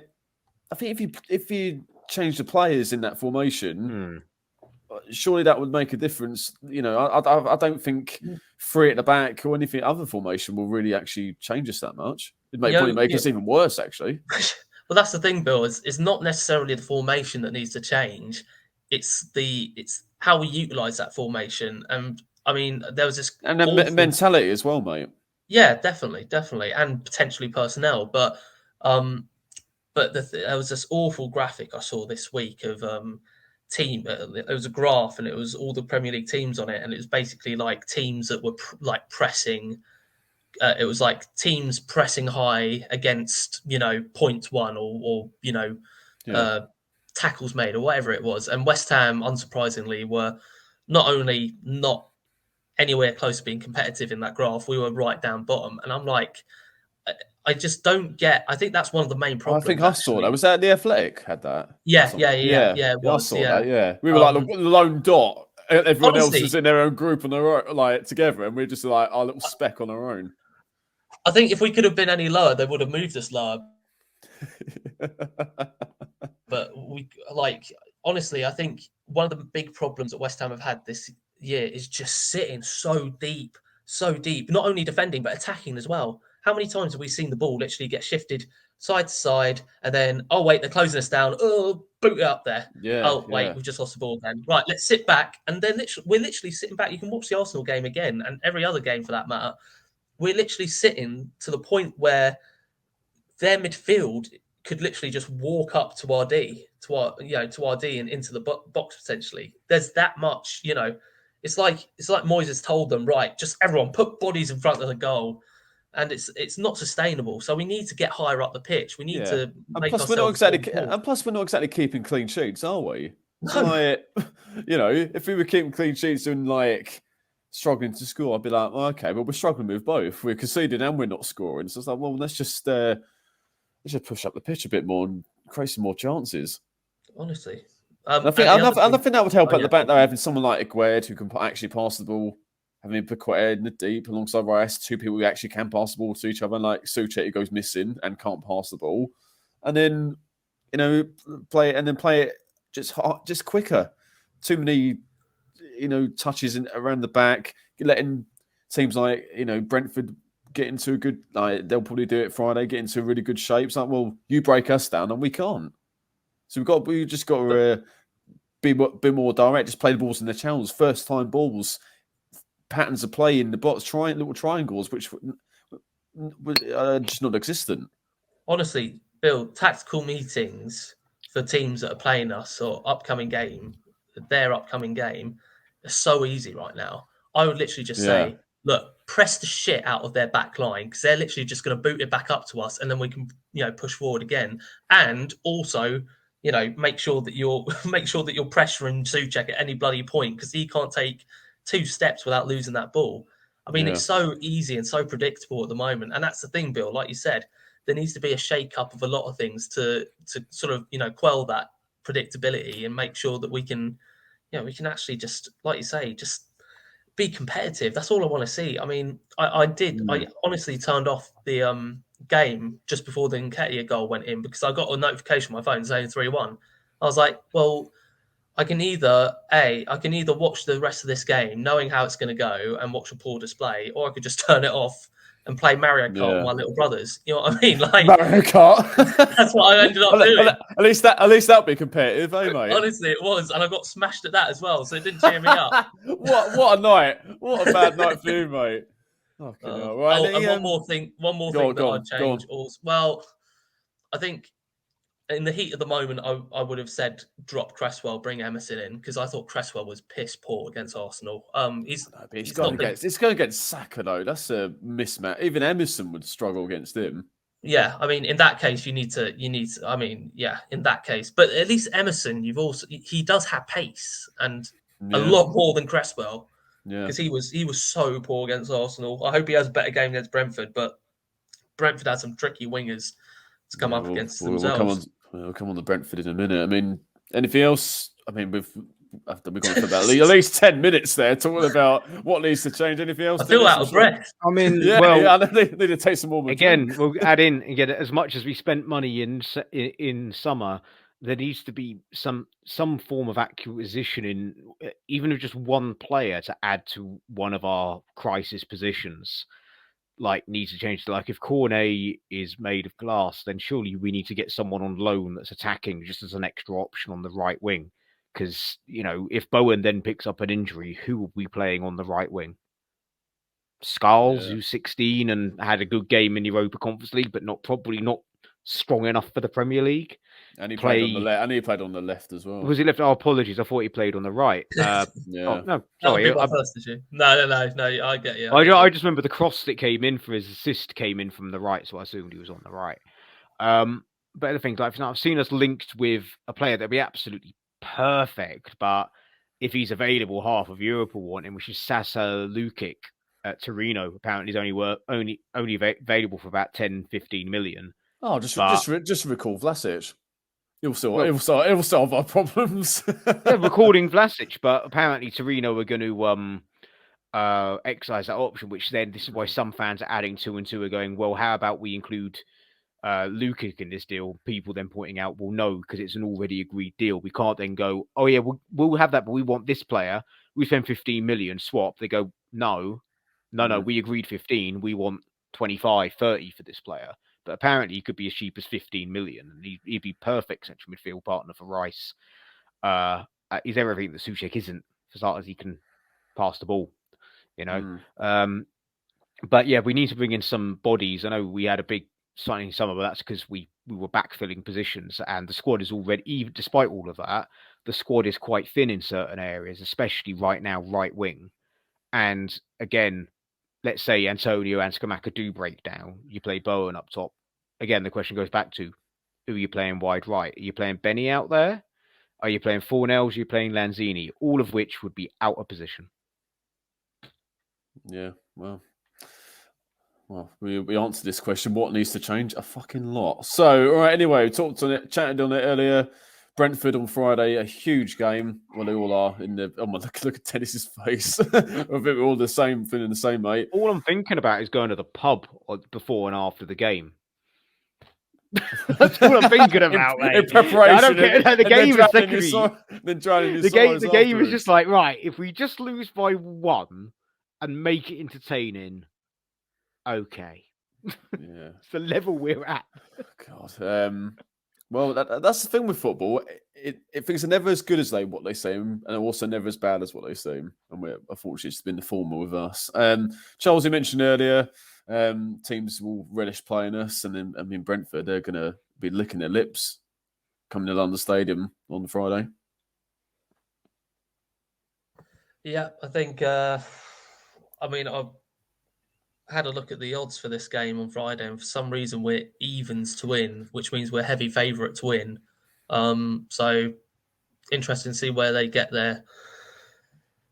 think if you change the players in that formation, surely that would make a difference. I don't think 3 at the back or anything other formation will really actually change us that much. It may probably make us even worse, actually. Well, that's the thing, Bill. It's not necessarily the formation that needs to change. It's how we utilise that formation. And I mean, there was this mentality as well, mate. Yeah, definitely, and potentially personnel. But there was this awful graphic I saw this week of team. It was a graph, and it was all the Premier League teams on it, and it was basically like teams that were pressing. It was like teams pressing high against, 0.1 or tackles made or whatever it was. And West Ham, unsurprisingly, were not only not anywhere close to being competitive in that graph, we were right down bottom. And I'm like, I just don't get. I think that's one of the main problems. I think I saw that. Was that The Athletic had that? Yeah. It was, I saw that. Yeah, we were like the lone dot. Everyone else was in their own group on their own, together, and we're just like our little speck on our own. I think if we could have been any lower, they would have moved us lower. But honestly, I think one of the big problems that West Ham have had this year is just sitting so deep, not only defending, but attacking as well. How many times have we seen the ball literally get shifted side to side and then, oh, wait, they're closing us down. Oh, boot it up there. Yeah. Oh, wait, we've just lost the ball again. Right, let's sit back. And then we're literally sitting back. You can watch the Arsenal game again and every other game for that matter. We're literally sitting to the point where their midfield could literally just walk up to our D, to our D and into the box potentially. There's that much, It's like Moyes has told them, right, just everyone put bodies in front of the goal, and it's not sustainable. So we need to get higher up the pitch. We need to make ourselves. Plus, we're not exactly keeping clean sheets, are we? No. If we were keeping clean sheets and struggling to score, I'd be like, well, okay, but we're struggling with both. We're conceding and we're not scoring. So it's like, well, let's just push up the pitch a bit more and create some more chances. Honestly, I think that would help at the back though, having someone like Aguerd who can actually pass the ball, having Piquet in the deep alongside Rice, 2 people who actually can pass the ball to each other, like Souček who goes missing and can't pass the ball, and then play it just quicker. Too many. Touches around the back, letting teams like, Brentford get into a good, they'll probably do it Friday, get into a really good shape. It's like, well, you break us down and we can't. So we just got to be more direct, just play the balls in their channels, first time balls, patterns of play in the box, little triangles, which are just not existent. Honestly, Bill, tactical meetings for teams that are playing us or their upcoming game, are so easy right now. I would literally just say, look, press the shit out of their back line because they're literally just going to boot it back up to us, and then we can, push forward again. And also, make sure that you're pressuring Souček at any bloody point because he can't take 2 steps without losing that ball. I mean, it's so easy and so predictable at the moment, and that's the thing, Bill. Like you said, there needs to be a shake-up of a lot of things to sort of quell that predictability and make sure that we can actually just, like you say, just be competitive. That's all I want to see. I mean, I honestly turned off the game just before the Nketiah goal went in because I got a notification on my phone saying 3-1. I was like, well, I can either watch the rest of this game knowing how it's going to go and watch a poor display, or I could just turn it off and play Mario Kart with my little brothers. You know what I mean? Like Mario Kart. That's what I ended up doing. At least that'll be competitive, eh, mate? Honestly, it was, and I got smashed at that as well, so it didn't cheer me up. What a night! What a bad night for you, mate. Right. And one more thing that I'd change. Also, well, I think in the heat of the moment, I would have said drop Cresswell, bring Emerson in because I thought Cresswell was piss poor against Arsenal. He's going against Saka though. That's a mismatch. Even Emerson would struggle against him. Yeah, I mean, in that case, you need to. I mean, yeah, in that case, but at least Emerson, he does have pace and a lot more than Cresswell. Yeah, because he was so poor against Arsenal. I hope he has a better game against Brentford, but Brentford had some tricky wingers to come up against themselves. We'll come on to Brentford in a minute. I mean, anything else? I mean, we've gone for about at least 10 minutes there talking about what needs to change. Anything else? I feel out of breath. I mean, I need to take some more. Again, we'll add in again. As much as we spent money in summer, there needs to be some form of acquisition in, even if just one player to add to one of our crisis positions. Like needs to change. Like if Cornet is made of glass, then surely we need to get someone on loan that's attacking just as an extra option on the right wing. Because if Bowen then picks up an injury, who will be playing on the right wing? Scarles, who's 16 and had a good game in Europa Conference League, but probably not strong enough for the Premier League. And he played on the left. And he played on the left as well. Was he left? Oh, apologies. I thought he played on the right. No, sorry. First issue. No. I get you. I just remember the cross that came in for his assist came in from the right, so I assumed he was on the right. But other things like I've seen us linked with a player that'd be absolutely perfect, but if he's available, half of Europe will want him, which is Sasa Lukic at Torino. Apparently, he's only available for about 10-15 million. Oh, just recall Vlasic. He'll solve our problems. Recording Vlasic, but apparently Torino are going to excise that option. Which then this is why some fans are adding 2 and 2 are going, well, how about we include Lukic in this deal? People then pointing out, well, no, because it's an already agreed deal. We can't then go, oh yeah, we'll have that, but we want this player. We spend 15 million swap. They go, no, we agreed 15. We want 25, 30 for this player. But apparently he could be as cheap as 15 million. And he'd be perfect central midfield partner for Rice. He's everything that Souček isn't. For starters, he can pass the ball, But yeah, we need to bring in some bodies. I know we had a big signing summer, but that's because we were backfilling positions, and the squad is already, even despite all of that, the squad is quite thin in certain areas, especially right now, right wing. And again, let's say Antonio and Scamacca do break down. You play Bowen up top. Again, the question goes back to who are you playing wide right? Are you playing Benny out there? Are you playing Fornells? Are you playing Lanzini? All of which would be out of position. Yeah, well, we answered this question. What needs to change? A fucking lot. So, all right, anyway, we talked on it, chatted on it earlier. Brentford on Friday, a huge game. Well, they all are in the. Oh my! Look at Dennis's face. I think we're all the same, feeling the same, mate. All I'm thinking about is going to the pub before and after the game. That's what I'm thinking about, mate. In preparation, I don't care. The game is secondary. The game is just like, right, if we just lose by 1 and make it entertaining, okay. Yeah, it's the level we're at. God. Well, that's the thing with football. things are never as good as what they seem, and also never as bad as what they seem. And we're unfortunately it's been the former with us. Charles, you mentioned earlier, teams will relish playing us, and then Brentford, they're going to be licking their lips coming to London Stadium on Friday. Yeah, I think. I had a look at the odds for this game on Friday, and for some reason we're evens to win, which means we're heavy favourite to win. So interesting to see where they get their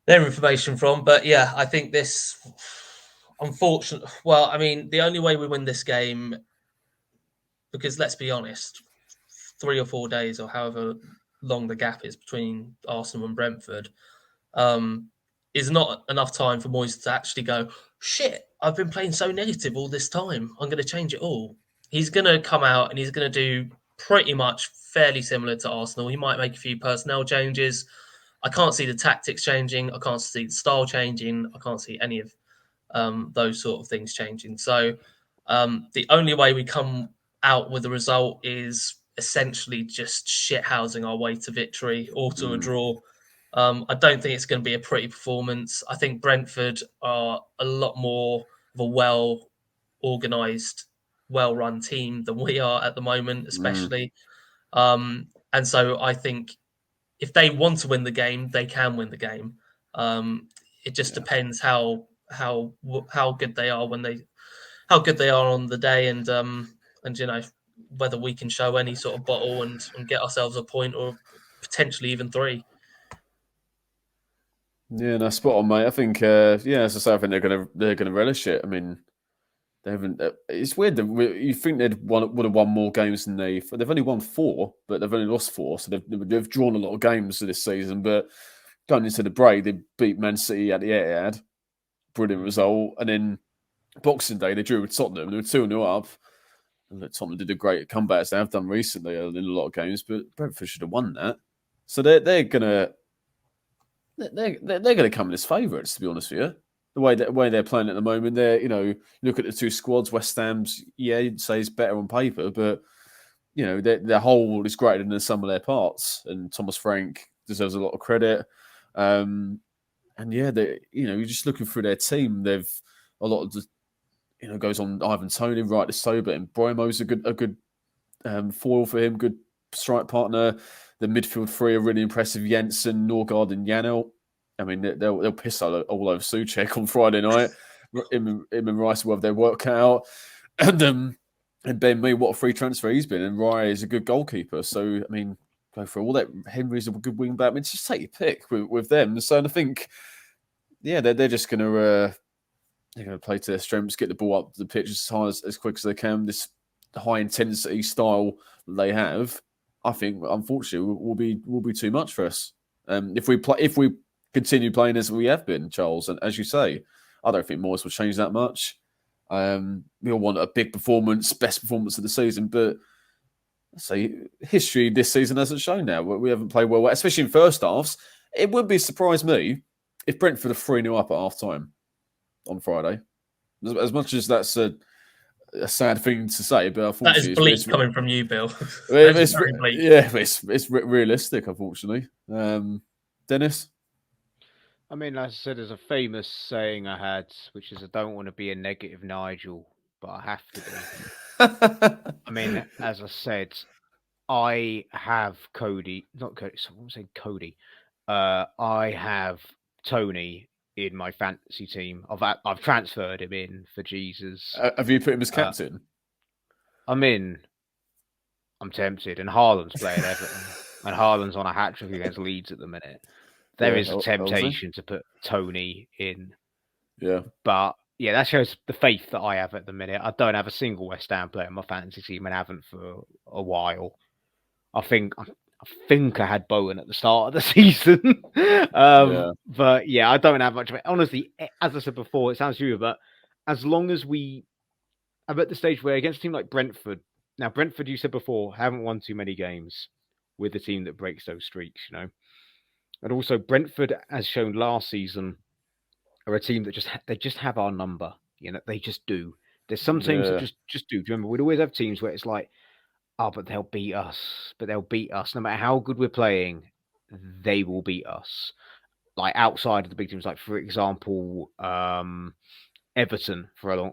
information from. But yeah, I think this, unfortunately, well, I mean, the only way we win this game, because let's be honest, 3 or 4 days or however long the gap is between Arsenal and Brentford, is not enough time for Moyes to actually go, shit, I've been playing so negative all this time. I'm going to change it all. He's going to come out and he's going to do pretty much fairly similar to Arsenal. He might make a few personnel changes. I can't see the tactics changing. I can't see the style changing. I can't see any of those sort of things changing. So the only way we come out with a result is essentially just shithousing our way to victory or to a draw. I don't think it's going to be a pretty performance. I think Brentford are a lot more of a well-organised, well-run team than we are at the moment, especially. And so I think if they want to win the game, they can win the game. It just depends how good they are how good they are on the day, and whether we can show any sort of bottle and get ourselves a point or potentially even 3. Yeah, no, spot on, mate. I think, as I say, I think they're gonna relish it. I mean, they haven't. It's weird that you think would have won more games than they've only won 4, but they've only lost 4, so they've drawn a lot of games this season. But going into the break, they beat Man City at the Etihad, brilliant result, and then Boxing Day they drew with Tottenham. They were 2-0 up. And Tottenham did a great comeback as they have done recently in a lot of games, but Brentford should have won that. So they're gonna come in as favourites, to be honest with you. The way they're playing at the moment, look at the 2 squads. West Ham's, you'd say is better on paper, but their whole is greater than the sum of their parts. And Thomas Frank deserves a lot of credit. And yeah, you're just looking through their team. They've a lot of the, goes on Ivan Toney, right to sober, and Broimo's a good foil for him, good strike partner. The midfield 3 are really impressive: Jensen, Norgard, and Janel. I mean, they'll piss all over Souček on Friday night. Him and Rice will have their work cut out. And Ben Mee, what a free transfer he's been. And Rye is a good goalkeeper. So, I mean, go for all that. Henry's a good wing back. I mean, just take your pick with them. So I think, they're just going to play to their strengths, get the ball up the pitch as high as quick as they can. This high intensity style that they have, I think, unfortunately, will be too much for us. If we continue playing as we have been, Charles, and as you say, I don't think Moyes will change that much. We all want a big performance, best performance of the season, but history this season hasn't shown that. We haven't played well, especially in first halves. It would be surprised me if Brentford are 3-0 up at half time on Friday. As much as that's a sad thing to say, but unfortunately, that is bleak coming from you, Bill. It's realistic, unfortunately. Dennis? I mean, as I said, there's a famous saying I had, which is, I don't want to be a negative Nigel, but I have to be. I mean, as I said, I have Cody. I have Tony in my fantasy team. I've transferred him in for Jesus. Have you put him as captain? I'm tempted, and Haaland's playing Everton, and Haaland's on a hat-trick against Leeds at the minute. There is a temptation to put Tony in. Yeah. But yeah, that shows the faith that I have at the minute. I don't have a single West Ham player in my fantasy team and haven't for a while. I think I had Bowen at the start of the season. But yeah, I don't have much of it. Honestly, as I said before, it sounds stupid, but as long as I'm at the stage where against a team like Brentford, now Brentford, you said before, haven't won too many games with the team that breaks those streaks, And also Brentford, as shown last season, are a team that just have our number. They just do. There's some teams that just do. Do you remember? We'd always have teams where it's like, Oh, but they'll beat us. But they'll beat us. No matter how good we're playing, they will beat us. Like outside of the big teams, like for example, Everton for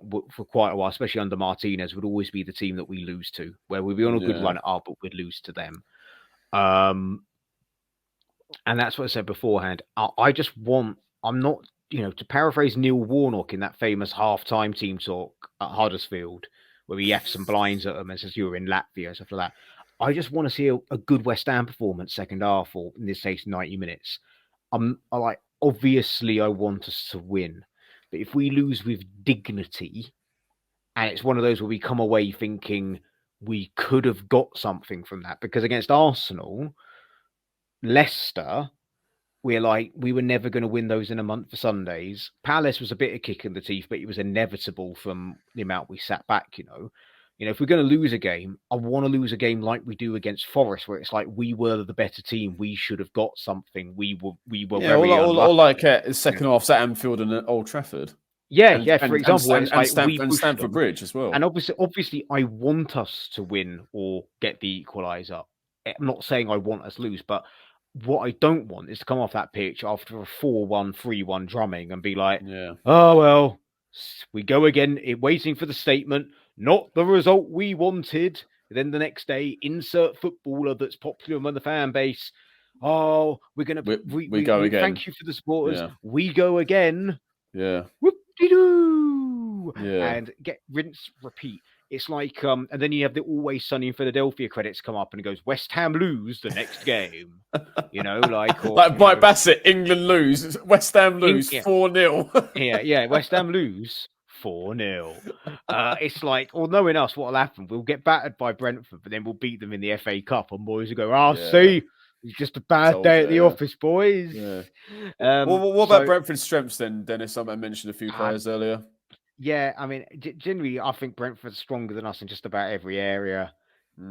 quite a while, especially under Martinez, would always be the team that we lose to, where we'd be on a good run up, but we'd lose to them. And that's what I said beforehand. I just want, I'm not, to paraphrase Neil Warnock in that famous halftime team talk at Huddersfield, where he F's and blinds at them and says, you're in Latvia and stuff like that. I just want to see a good West Ham performance second half, or in this case, 90 minutes. Obviously, I want us to win. But if we lose with dignity, and it's one of those where we come away thinking we could have got something from that, because against Arsenal, Leicester, we were never going to win those in a month for Sundays. Palace was a bit of kick in the teeth, but it was inevitable from the amount we sat back, if we're going to lose a game, I want to lose a game like we do against Forest, where it's like we were the better team. We should have got something. We were very unlucky. Or like second half at Anfield and at Old Trafford. For example, and Stamford Bridge as well. And obviously, I want us to win or get the equaliser. I'm not saying I want us to lose, but what I don't want is to come off that pitch after a 4-1, 3-1 drumming and be like, oh, well, we go again, waiting for the statement, not the result we wanted. Then the next day, insert footballer that's popular among the fan base. Oh, we're going to... We go again. Thank you for the supporters. Yeah. We go again. Yeah. Whoop-de-doo. Yeah. And get rinse, repeat. It's like, and then you have the Always Sunny in Philadelphia credits come up and it goes, West Ham lose the next game. Like Mike Bassett, England lose, West Ham lose 4-0. yeah, West Ham lose 4-0. It's like, or knowing us, what will happen? We'll get battered by Brentford, but then we'll beat them in the FA Cup, and boys will go, see, it's just a bad day at the office, boys. Yeah. What about Brentford's strengths then, Dennis? I mentioned a few players earlier. Yeah, I mean, generally, I think Brentford's stronger than us in just about every area.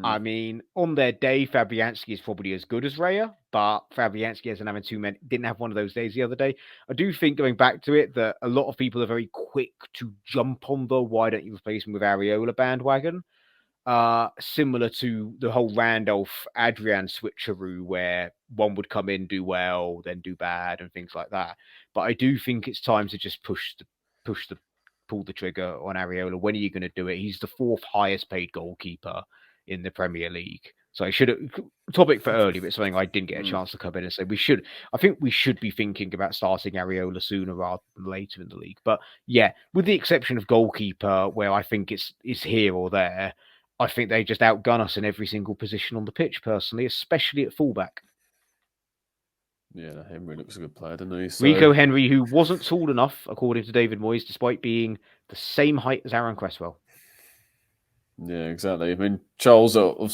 I mean, on their day, Fabianski is probably as good as Raya, but Fabianski hasn't having didn't have one of those days the other day. I do think, going back to it, that a lot of people are very quick to jump on the why don't you replace him with Areola bandwagon. Similar to the whole Randolph-Adrian switcheroo, where one would come in, do well, then do bad, and things like that. But I do think it's time to just pull the trigger on Areola. When are you going to do it? He's the 4th highest paid goalkeeper in the Premier League. So I should have topic for early, but something I didn't get a chance to come in and say I think we should be thinking about starting Areola sooner rather than later in the league. But yeah, with the exception of goalkeeper, where I think it's here or there, I think they just outgun us in every single position on the pitch, personally, especially at fullback. Yeah, Henry looks a good player, doesn't he? So... Rico Henry, who wasn't tall enough, according to David Moyes, despite being the same height as Aaron Cresswell. Yeah, exactly. I mean, Charles, a lot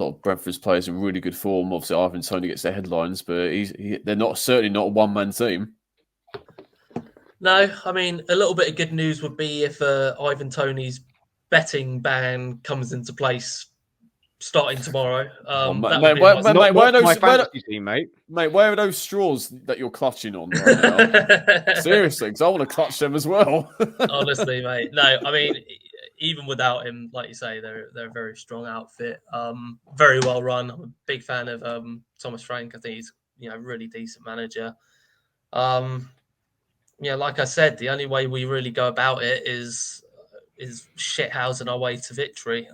of Brentford's players in really good form. Obviously, Ivan Toney gets their headlines, but they're certainly not a one-man team. No, I mean, a little bit of good news would be if Ivan Toney's betting ban comes into place starting tomorrow. Mate, where are those straws that you're clutching on right now? Seriously, because I want to clutch them as well. Honestly, mate. No, I mean, even without him, like you say, they're a very strong outfit. Very well run. I'm a big fan of Thomas Frank. I think he's a really decent manager. Like I said, the only way we really go about it is shithousing our way to victory.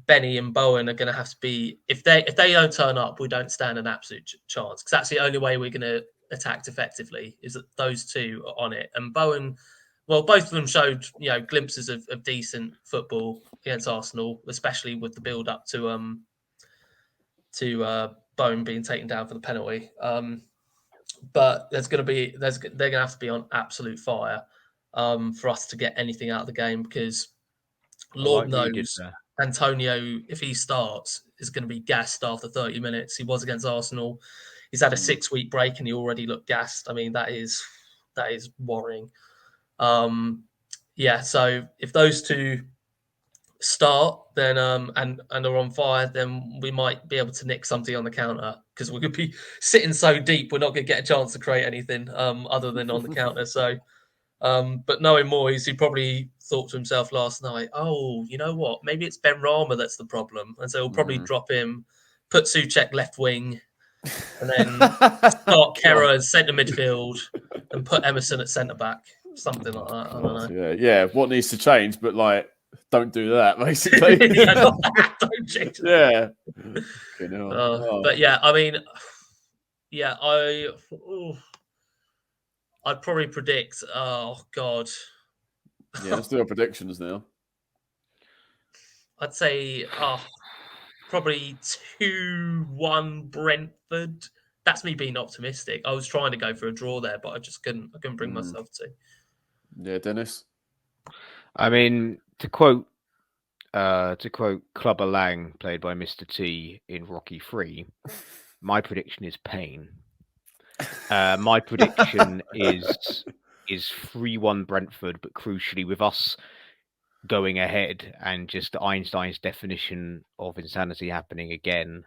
Benny and Bowen are going to have to be, if they don't turn up, we don't stand an absolute chance, because that's the only way we're going to attack effectively, is that those two are on it. And Bowen, well, both of them showed glimpses of decent football against Arsenal, especially with the build up to Bowen being taken down for the penalty. But they're going to have to be on absolute fire for us to get anything out of the game, because Lord knows Antonio, if he starts, is going to be gassed after 30 minutes. He was against Arsenal. He's had a 6-week break and he already looked gassed. I mean, that is worrying. So if those two start, then and are on fire, then we might be able to nick something on the counter, because we could be sitting so deep we're not going to get a chance to create anything other than on the counter. So But knowing Moyes, he probably thought to himself last night, "Oh, you know what? Maybe it's Ben Rama that's the problem," and so he'll probably drop him, put Souček left wing, and then start Kera as centre midfield, and put Emerson at centre back, something like that. I don't know. Yeah. What needs to change? But like, don't do that, basically. Don't change that. But yeah, I mean, yeah, I'd probably predict. Oh God. Yeah, let's do our predictions now. I'd say probably 2-1 Brentford. That's me being optimistic. I was trying to go for a draw there, but I just couldn't bring myself to. Yeah, Dennis. I mean, to quote Clubber Lang, played by Mr. T in Rocky 3, my prediction is pain. My prediction is 3-1 Brentford, but crucially with us going ahead and just Einstein's definition of insanity happening again,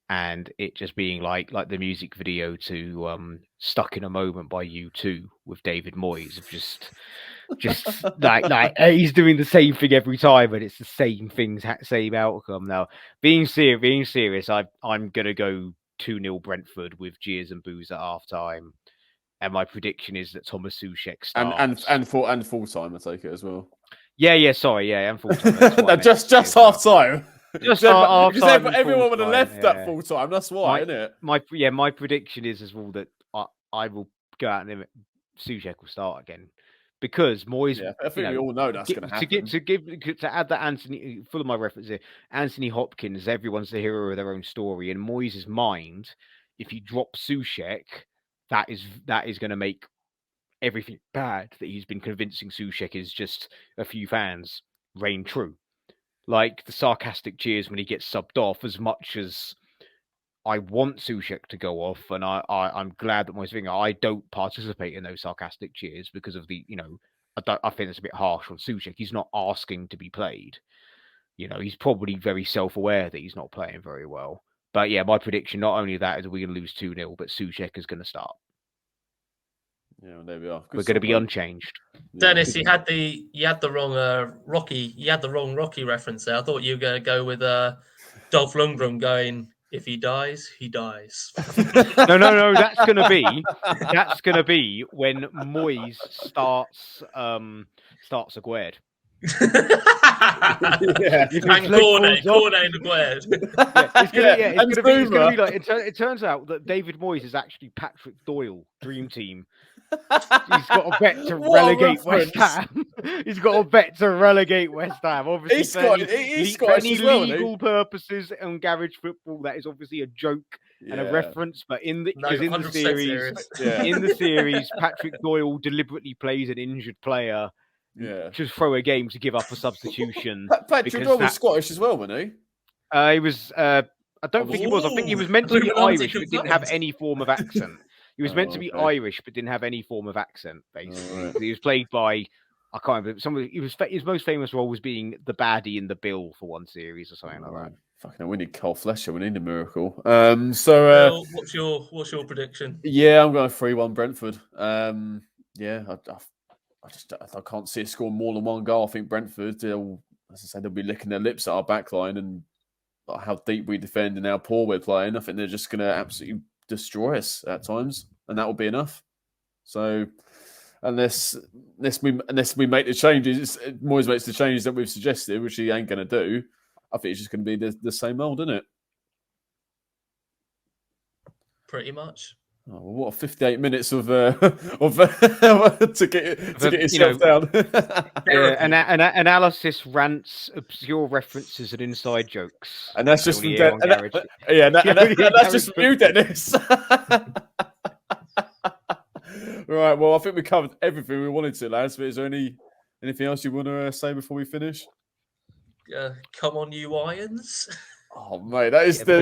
and it just being like the music video to Stuck in a Moment by U2 with David Moyes, of just like he's doing the same thing every time, and it's the same things, same outcome. Now, being serious, I'm gonna go 2-0 Brentford with jeers and boos at half time, and my prediction is that Thomas Souček starts and full time. I take it as well. Yeah, sorry, and full time. No, just half time. Just half time. Because everyone would have left at full time. That's why, isn't it? My prediction is as well that I will go out and Souček will start again. Because Moyes, I think we all know that's going to happen. To add that Anthony, full of my reference here, Anthony Hopkins, everyone's the hero of their own story. In Moyes' mind, if you drop Souček, that is going to make everything bad that he's been convincing Souček is just a few fans reign true. Like the sarcastic cheers when he gets subbed off, as much as I want Souček to go off, and I'm glad that Moyes thinking I don't participate in those sarcastic cheers because of the, I think it's a bit harsh on Souček. He's not asking to be played. He's probably very self-aware that he's not playing very well. But yeah, my prediction, not only that is we're going to lose 2-0, but Souček is going to start. Yeah, well, there we are. We're going to be unchanged. Dennis, you had the wrong Rocky reference there. I thought you were going to go with Dolph Lundgren going, if he dies, he dies. No. That's gonna be when Moyes starts Aguerd. And Cornet and Aguerd. It's gonna be like it turns out that David Moyes is actually Patrick Doyle, Dream Team. He's got a bet to relegate West Ham. He's got a bet to relegate West Ham. Obviously, for any legal purposes on garage football, that is obviously a joke and a reference. But in the series, Patrick Doyle deliberately plays an injured player. Yeah, just throw a game to give up a substitution. Patrick Doyle was Scottish as well, wasn't he? He was. I don't think he was. I think he was meant to be Irish, but didn't have any form of accent. He was meant to be Irish, but didn't have any form of accent. Basically, he was played by I can't remember. His most famous role was being the baddie in The Bill for one series or something like that. Fucking, we need Cole Fletcher. We need a miracle. Well, what's your prediction? Yeah, I'm going 3-1 Brentford. I can't see it scoring more than one goal. I think Brentford, as I said, they'll be licking their lips at our backline and how deep we defend and how poor we're playing. I think they're just going to absolutely destroy us at times, and that will be enough. So, unless we make the changes, Moyes makes the changes that we've suggested, which he ain't going to do, I think it's just going to be the same old, isn't it? Pretty much. Oh, well, what 58 minutes of to get yourself down. Analysis, rants, obscure references, and inside jokes. And that's just from that's just from you, Dennis. Right. Well, I think we covered everything we wanted to, lads. But is there anything else you want to say before we finish? Come on, you Irons. Oh, mate, that is the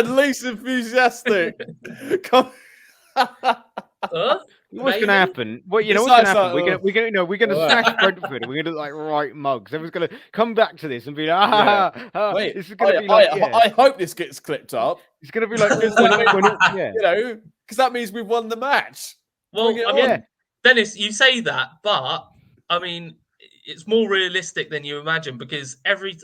least enthusiastic. What's going to happen? Well, you know what's going to happen? We're going to smash Brentford. And we're going to look like right mugs. Everyone's going to come back to this and be like, Wait, this is going to be like. I hope this gets clipped up. It's going to be like, because that means we've won the match. Well, Dennis, you say that, but I mean, it's more realistic than you imagine because every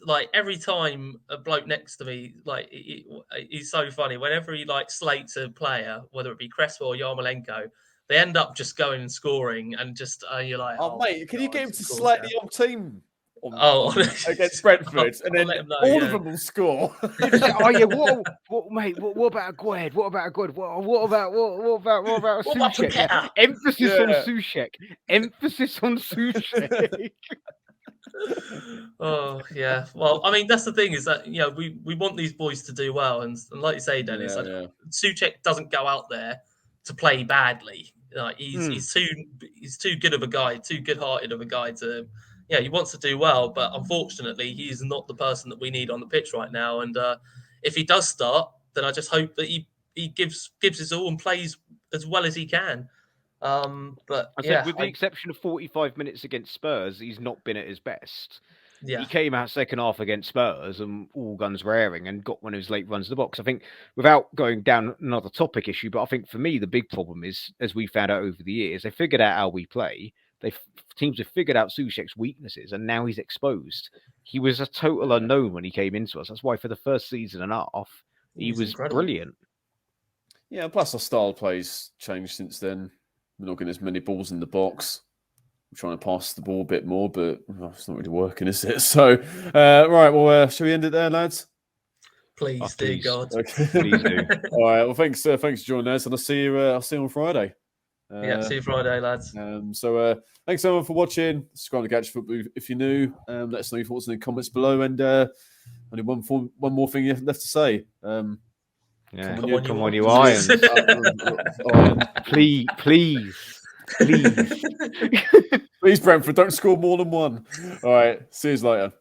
time a bloke next to me, like he's so funny. Whenever he like slates a player, whether it be Crespo or Yarmolenko, they end up just going and scoring, and just you're like, Oh, mate, can you get him to of course, select yeah. the old team Oh, against Brentford, and I'll then let him know, all yeah. of them will score? Oh yeah, mate? What about Aguerd? What about Aguerd? What about Souček? Yeah. Paqueta? Emphasis on Yeah. Souček. Emphasis on Souček. Oh yeah. Well, I mean, that's the thing is that we want these boys to do well, and like you say, Dennis, Yeah. Souček doesn't go out there to play badly. Like he's too good of a guy, too good-hearted of a guy to. Yeah, he wants to do well, but unfortunately, he's not the person that we need on the pitch right now. And if he does start, then I just hope that he gives his all and plays as well as he can. But I yeah, said, with the exception of 45 minutes against Spurs, he's not been at his best. yeah, He came out second half against Spurs and all guns were airing and got one of his late runs to the box. I think, without going down another topic issue, but I think for me, the big problem is, as we found out over the years, they figured out how we play. Teams have figured out Souček's weaknesses, and now he's exposed. He was a total unknown when he came into us. That's why for the first season and a half, he was incredible. brilliant. Yeah, plus our style of play's changed since then. We're not getting as many balls in the box. We're trying to pass the ball a bit more, but it's not really working, is it? So, right, well, shall we end it there, lads? Please, dear God. Okay. Please do. All right, well, thanks for joining us, and I'll see you on Friday. Yeah, see you Friday, lads. So thanks everyone for watching. Subscribe to Gadget Football if you're new. Let us know your thoughts in the comments below. And only one more thing left to say. Come on, you Irons. Please. Please, Brentford, don't score more than one. All right, see you later.